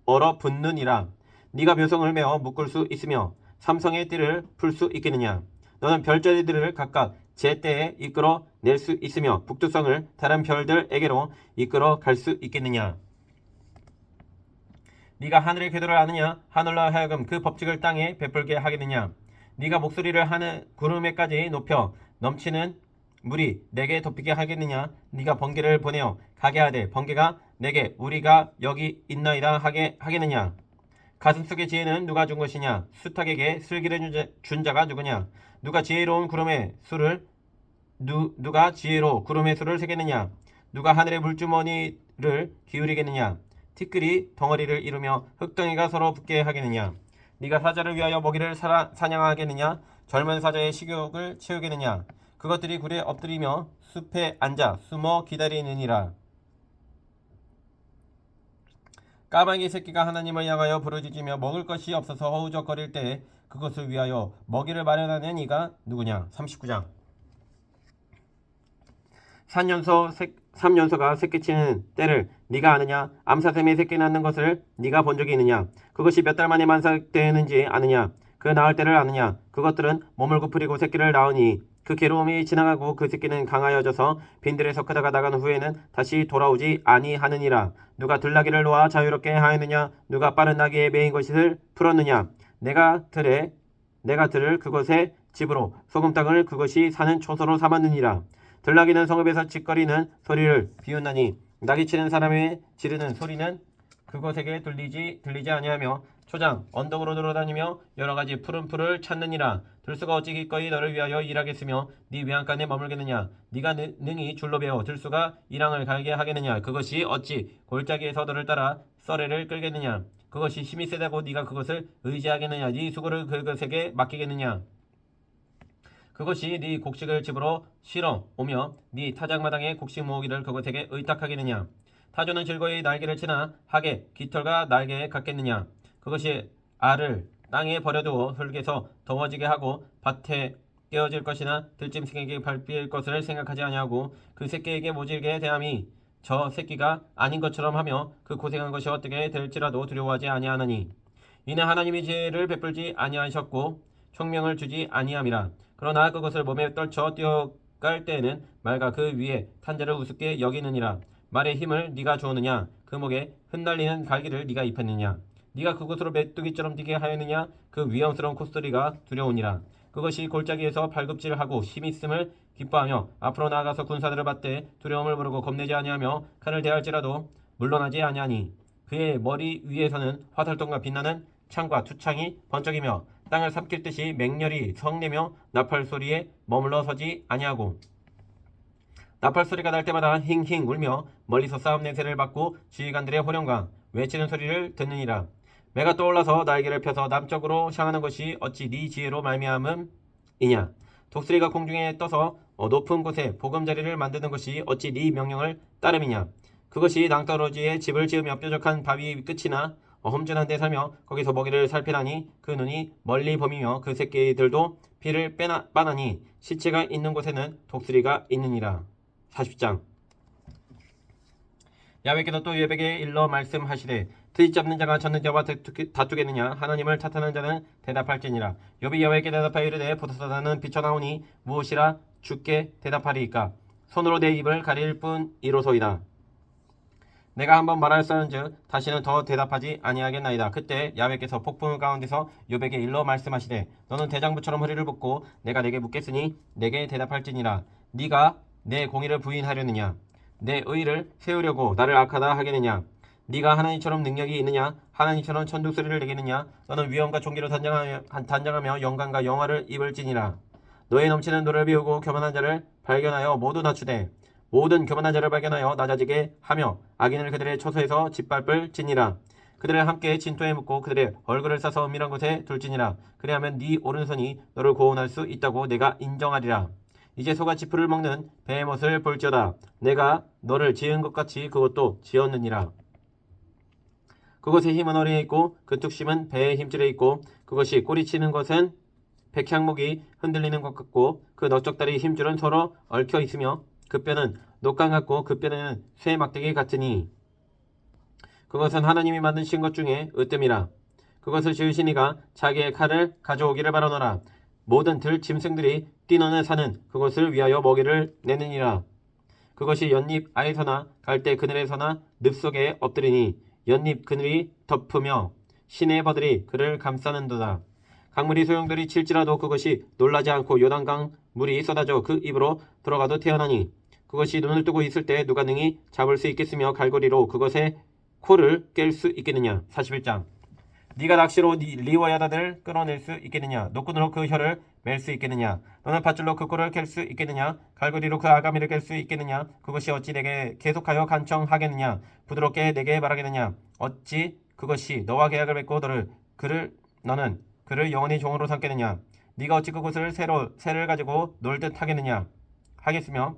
얼어붙느니라. 네가 묘성을 메어 묶을 수 있으며 삼성의 띠를 풀 수 있겠느냐. 너는 별자리들을 각각 제때에 이끌어 낼 수 있으며 북두성을 다른 별들에게로 이끌어 갈 수 있겠느냐. 네가 하늘의 궤도를 아느냐. 하늘로 하여금 그 법칙을 땅에 베풀게 하겠느냐. 네가 목소리를 하늘 구름에까지 높여 넘치는 물이 내게 덮이게 하겠느냐. 네가 번개를 보내어 가게 하되 번개가 내게 우리가 여기 있나이다 하게 하겠느냐. 가슴속의 지혜는 누가 준 것이냐? 수탉에게 슬기를 준 자가 누구냐? 누가 지혜로운 구름의 수를 누가 지혜로 구름의 수를 세겠느냐? 누가 하늘의 물주머니를 기울이겠느냐? 티끌이 덩어리를 이루며 흙덩이가 서로 붙게 하겠느냐? 네가 사자를 위하여 먹이를 사냥하겠느냐? 젊은 사자의 식욕을 채우겠느냐? 그것들이 굴에 엎드리며 숲에 앉아 숨어 기다리느니라. 까마귀 새끼가 하나님을 향하여 부르짖으며 먹을 것이 없어서 허우적거릴 때에 그것을 위하여 먹이를 마련하는 이가 누구냐? 39장. 3년소가 새끼치는 때를 네가 아느냐? 암사샘이 새끼 낳는 것을 네가 본 적이 있느냐? 그것이 몇 달 만에 만삭되는지 아느냐? 그 낳을 때를 아느냐? 그것들은 몸을 굽으리고 새끼를 낳으니 그 괴로움이 지나가고 그 새끼는 강하여져서 빈들에서 크다가 나간 후에는 다시 돌아오지 아니하느니라. 누가 들나귀를 놓아 자유롭게 하였느냐? 누가 빠른 나귀에 매인 것을 풀었느냐? 내가 들을 그것의 집으로 소금땅을 그것이 사는 초소로 삼았느니라. 들나귀는 성읍에서 찌꺼리는 소리를 비웃나니 나귀치는 사람의 지르는 소리는 그것에게 들리지 아니하며 초장 언덕으로 돌아다니며 여러가지 푸른 풀을 찾느니라. 들수가 어찌 기꺼이 너를 위하여 일하겠으며 네 외양간에 머물겠느냐? 네가 능히 줄로 베어 들수가 이랑을 갈게 하겠느냐? 그것이 어찌 골짜기에서 너를 따라 썰애를 끌겠느냐? 그것이 힘이 세다고 네가 그것을 의지하겠느냐? 네 수고를 그것에게 맡기겠느냐? 그것이 네 곡식을 집으로 실어 오며 네 타작마당에 곡식 모으기를 그것에게 의탁하겠느냐? 타조는 즐거이 날개를 치나 하게 깃털과 날개에 같겠느냐? 그것이 알을 땅에 버려두어 흙에서 더워지게 하고 밭에 깨어질 것이나 들짐승에게 밟힐 것을 생각하지 아니하고 그 새끼에게 모질게 대함이 저 새끼가 아닌 것처럼 하며 그 고생한 것이 어떻게 될지라도 두려워하지 아니하나니 이는 하나님이 지혜를 베풀지 아니하셨고 총명을 주지 아니함이라. 그러나 그것을 몸에 떨쳐 뛰어갈 때에는 말과 그 위에 탄 자를 우습게 여기느니라. 말의 힘을 네가 주었느냐? 그 목에 흩날리는 갈기를 네가 입혔느냐? 네가 그곳으로 메뚜기처럼 뛰게 하였느냐? 그 위험스러운 코스터리가 두려우니라. 그것이 골짜기에서 발급질하고 힘있음을 기뻐하며 앞으로 나아가서 군사들을 받되 두려움을 모르고 겁내지 아니하며 칼을 대할지라도 물러나지 아니하니 그의 머리 위에서는 화살통과 빛나는 창과 투창이 번쩍이며 땅을 삼킬 듯이 맹렬히 성내며 나팔 소리에 머물러 서지 아니하고 나팔 소리가 날 때마다 힝힝 울며 멀리서 싸움 냄새를 맡고 지휘관들의 호령과 외치는 소리를 듣느니라. 매가 떠올라서 날개를 펴서 남쪽으로 향하는 것이 어찌 네 지혜로 말미암음이냐? 독수리가 공중에 떠서 높은 곳에 보금자리를 만드는 것이 어찌 네 명령을 따름이냐? 그것이 낭떠러지에 집을 지으며 뾰족한 바위 끝이나 험준한 데 살며 거기서 먹이를 살피나니 그 눈이 멀리 범이며 그 새끼들도 피를 빠나니 시체가 있는 곳에는 독수리가 있느니라. 40장. 야훼께서 또 욥에게 일러 말씀하시되 트집 잡는 자가 젖는 자와 다투겠느냐? 하나님을 탓하는 자는 대답할지니라. 욥이 여호와께 대답하여 이르되 보다사다는 비쳐나오니 무엇이라 주께 대답하리이까? 손으로 내 입을 가릴 뿐이로소이다. 내가 한번 말하였은즉 다시는 더 대답하지 아니하겠나이다. 그때 야훼께서 폭풍 가운데서 욥에게 일러 말씀하시되 너는 대장부처럼 허리를 붓고 내가 내게 묻겠으니 내게 대답할지니라. 네가 내 공의를 부인하려느냐? 내 의를 세우려고 나를 악하다 하겠느냐? 네가 하나님처럼 능력이 있느냐? 하나님처럼 천둥소리를 내겠느냐? 너는 위엄과 존귀로 단장하며 영광과 영화를 입을지니라. 너의 넘치는 노를 비우고 교만한 자를 발견하여 모두 낮추되 모든 교만한 자를 발견하여 낮아지게 하며 악인을 그들의 처소에서 짓밟을지니라. 그들을 함께 진토에 묻고 그들의 얼굴을 싸서 은밀한 곳에 둘지니라. 그리하면 네 오른손이 너를 구원할 수 있다고 내가 인정하리라. 이제 소가 지푸를 먹는 베헤못을 볼지어다. 내가 너를 지은 것 같이 그것도 지었느니라. 그것의 힘은 어리에 있고 그 뚝심은 배의 힘줄에 있고 그것이 꼬리치는 것은 백향목이 흔들리는 것 같고 그 넓적다리 힘줄은 서로 얽혀 있으며 그 뼈는 녹강 같고 그 뼈는 쇠 막대기 같으니 그것은 하나님이 만드신 것 중에 으뜸이라. 그것을 지으신 이가 자기의 칼을 가져오기를 바라노라. 모든 들 짐승들이 뛰노는 산은 그것을 위하여 먹이를 내느니라. 그것이 연잎 아래서나 갈대 그늘에서나 늪 속에 엎드리니 연잎 그늘이 덮으며 시내 버들이 그를 감싸는도다. 강물이 소용돌이 칠지라도 그것이 놀라지 않고 요단강 물이 쏟아져 그 입으로 들어가도 태어나니 그것이 눈을 뜨고 있을 때 누가 능히 잡을 수 있겠으며 갈고리로 그것의 코를 깰 수 있겠느냐. 41장. 네가 낚시로 리워 야단을 끌어낼 수 있겠느냐? 노끈으로 그 혀를 맬 수 있겠느냐? 너는 밧줄로 그 꼴을 갤 수 있겠느냐? 갈고리로 그 아가미를 갤 수 있겠느냐? 그것이 어찌 내게 계속하여 간청하겠느냐? 부드럽게 내게 말하겠느냐? 어찌 그것이 너와 계약을 맺고 너는 그를 영원히 종으로 삼겠느냐? 네가 어찌 그것을 새를 가지고 놀듯 하겠느냐? 하겠으며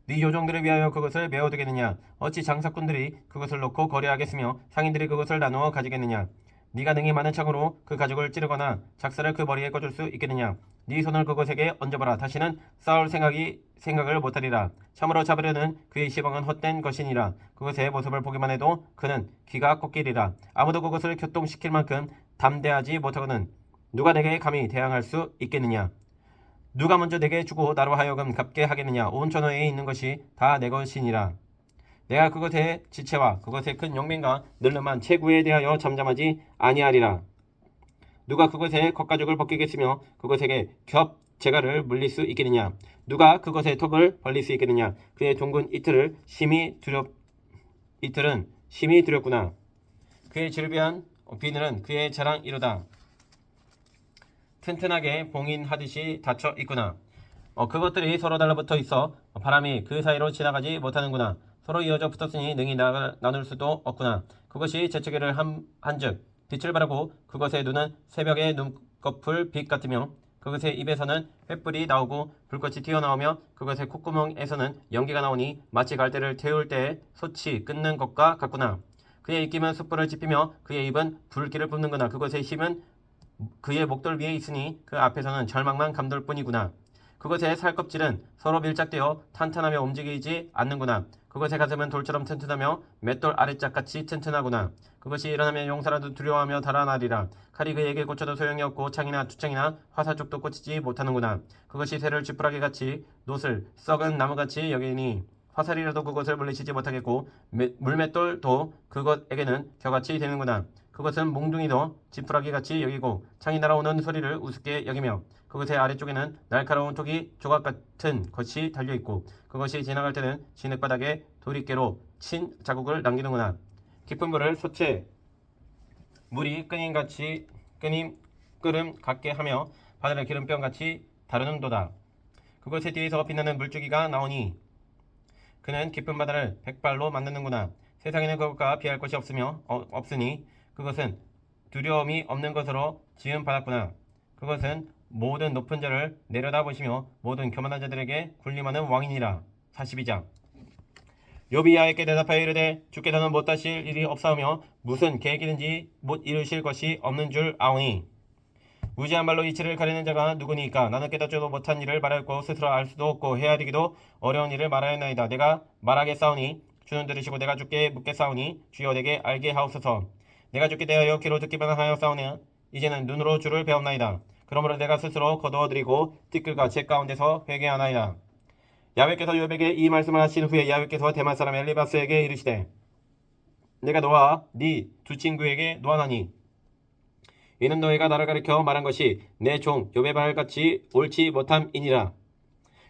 네 요정들을 위하여 그것을 메어두겠느냐? 어찌 장사꾼들이 그것을 놓고 거래하겠으며 상인들이 그것을 나누어 가지겠느냐? 네가 능히 많은 창으로 그 가죽을 찌르거나 작사를 그 머리에 꽂을 수 있겠느냐? 네 손을 그것에게 얹어보라. 다시는 싸울 생각을 못하리라. 참으로 잡으려는 그의 시방은 헛된 것이니라. 그것의 모습을 보기만 해도 그는 귀가 꺾이리라. 아무도 그것을 교통시킬 만큼 담대하지 못하거든 누가 내게 감히 대항할 수 있겠느냐? 누가 먼저 내게 주고 나로 하여금 갚게 하겠느냐? 온 천하에 있는 것이 다 내 것이니라. 내가 그것의 지체와 그것의 큰 영맹과 늘름한 체구에 대하여 잠잠하지 아니하리라. 누가 그것의 겉가죽을 벗기겠으며 그것에게 재갈을 물릴 수 있겠느냐? 누가 그것의 턱을 벌릴 수 있겠느냐? 그의 둥근 이틀은 심히 두렵구나. 그의 질비한 비늘은 그의 자랑이로다. 튼튼하게 봉인하듯이 닫혀 있구나. 그것들이 서로 달라붙어 있어 바람이 그 사이로 지나가지 못하는구나. 서로 이어져 붙었으니 능히 나눌 수도 없구나. 그것이 재채기를 한즉 빛을 발하고 그것의 눈은 새벽의 눈꺼풀 빛 같으며 그것의 입에서는 횃불이 나오고 불꽃이 튀어나오며 그것의 콧구멍에서는 연기가 나오니 마치 갈대를 태울 때에 솥이 끊는 것과 같구나. 그의 입김은 숯불을 지피며 그의 입은 불길을 뿜는구나. 그것의 힘은 그의 목돌 위에 있으니 그 앞에서는 절망만 감돌 뿐이구나. 그것의 살껍질은 서로 밀착되어 탄탄하며 움직이지 않는구나. 그것의 가슴은 돌처럼 튼튼하며 맷돌 아래짝같이 튼튼하구나. 그것이 일어나면 용사라도 두려워하며 달아나리라. 칼이 그에게 꽂혀도 소용이 없고 창이나 투창이나 화살쪽도 꽂히지 못하는구나. 그것이 새를 쥐푸라기 같이 놋을 썩은 나무같이 여기니 화살이라도 그것을 물리치지 못하겠고 물맷돌도 그것에게는 겨같이 되는구나. 그것은 몽둥이도 지푸라기같이 여기고 창이 날아오는 소리를 우습게 여기며 그것의 아래쪽에는 날카로운 토기 조각 같은 것이 달려있고 그것이 지나갈 때는 진흙바닥에 도리깨로 친 자국을 남기는구나. 깊은 물을 솥에 물이 끓음 같게 하며 바다를 기름병같이 다루는도다. 그것의 뒤에서 빛나는 물줄기가 나오니 그는 깊은 바다를 백발로 만드는구나. 세상에는 그것과 비할 것이 없으니 그것은 두려움이 없는 것으로 지음 받았구나. 그것은 모든 높은 자를 내려다보시며 모든 교만한 자들에게 군림하는 왕이니라. 42장. 욥이 야훼께 대답하여 이르되 주께서는 못하실 일이 없사오며 무슨 계획이든지 못 이루실 것이 없는 줄 아오니 무지한 말로 이치를 가리는 자가 누구니까? 나는 깨닫지도 못한 일을 말하였고 스스로 알 수도 없고 헤아리기도 어려운 일을 말하였나이다. 내가 말하겠사오니 주는 들으시고 내가 주께 묻겠사오니 주여 내게 알게 하옵소서. 내가 주께 대하여 귀로 듣기만 하였사오니 이제는 눈으로 주를 배웠나이다. 그러므로 내가 스스로 거두어드리고 티끌과 제 가운데서 회개하나이다. 야훼께서 욥에게 이 말씀을 하신 후에 야훼께서 대만 사람 엘리바스에게 이르시되 내가 너와 네 두 친구에게 노하나니 이는 너희가 나를 가리켜 말한 것이 내 종 욥의 말같이 옳지 못함이니라.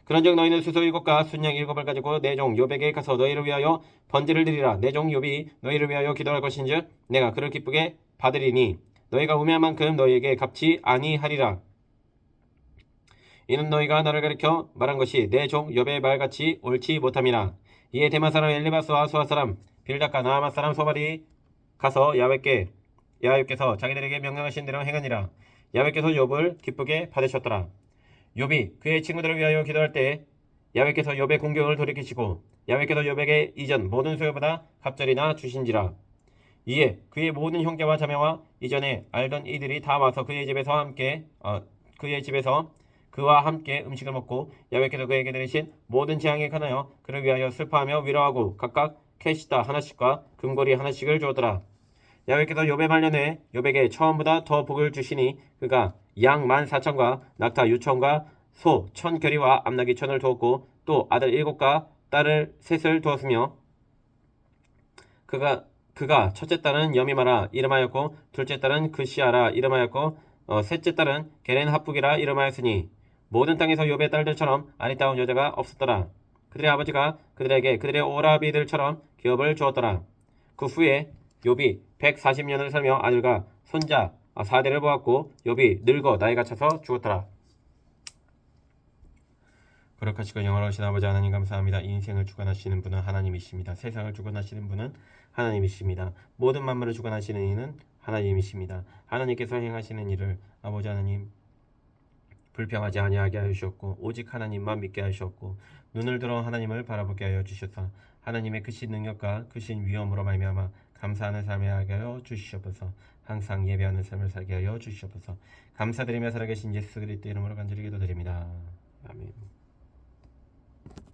그런즉 너희는 수소 7과 순양 7을 가지고 내 종 욥에게 가서 너희를 위하여 번제를 드리라. 내 종 욥이 너희를 위하여 기도할 것인즉 내가 그를 기쁘게 받으리니 너희가 우매한 만큼 너희에게 갚지 아니하리라. 이는 너희가 나를 가리켜 말한 것이 내 종 욥의 말같이 옳지 못함이라. 이에 대만 사람 엘리바스와 수아 사람 빌닷과 나아만 사람 소발이 가서 야훼께서 자기들에게 명령하신 대로 행하니라. 야훼께서 욥을 기쁘게 받으셨더라. 욥이 그의 친구들을 위하여 기도할 때 야훼께서 욥의 공경을 돌이키시고 야훼께서 욥에게 이전 모든 소유보다 갑절이나 주신지라. 이에 그의 모든 형제와 자매와 이전에 알던 이들이 다 와서 그의 집에서 그와 함께 음식을 먹고 야훼께서 그에게 내리신 모든 재앙에 관하여 그를 위하여 슬퍼하며 위로하고 각각 캐시다 하나씩과 금고리 하나씩을 주었더라. 야훼께서 욥의 말년에 욥에게 처음보다 더 복을 주시니 그가 양 14,000과 낙타 6,000과 소 1,000겨리와 암나귀 1,000을 두었고 또 아들 7과 딸을 셋을 두었으며 그가 첫째 딸은 여미마라 이름하였고 둘째 딸은 그시아라 이름하였고 셋째 딸은 게렌하프기라 이름하였으니 모든 땅에서 욥의 딸들처럼 아리따운 여자가 없었더라. 그들의 아버지가 그들에게 그들의 오라비들처럼 기업을 주었더라. 그 후에 욥이 140년을 살며 아들과 손자 4대를 보았고 욥이 늙어 나이가 차서 죽었더라. 거룩하시고 영원하신 아버지 하나님 감사합니다. 인생을 주관하시는 분은 하나님이십니다. 세상을 주관하시는 분은 하나님이십니다. 모든 만물을 주관하시는 이는 하나님이십니다. 하나님께서 행하시는 일을 아버지 하나님 불평하지 아니하게 하여 주셨고 오직 하나님만 믿게 하셨고 눈을 들어 하나님을 바라보게 하여 주셔서 하나님의 크신 능력과 크신 위엄으로 말미암아 감사하는 삶을 하게 하여 주시옵소서. 항상 예배하는 삶을 살게 하여 주시옵소서. 감사드리며 살아계신 예수 그리스도 이름으로 간절히 기도드립니다. 아멘.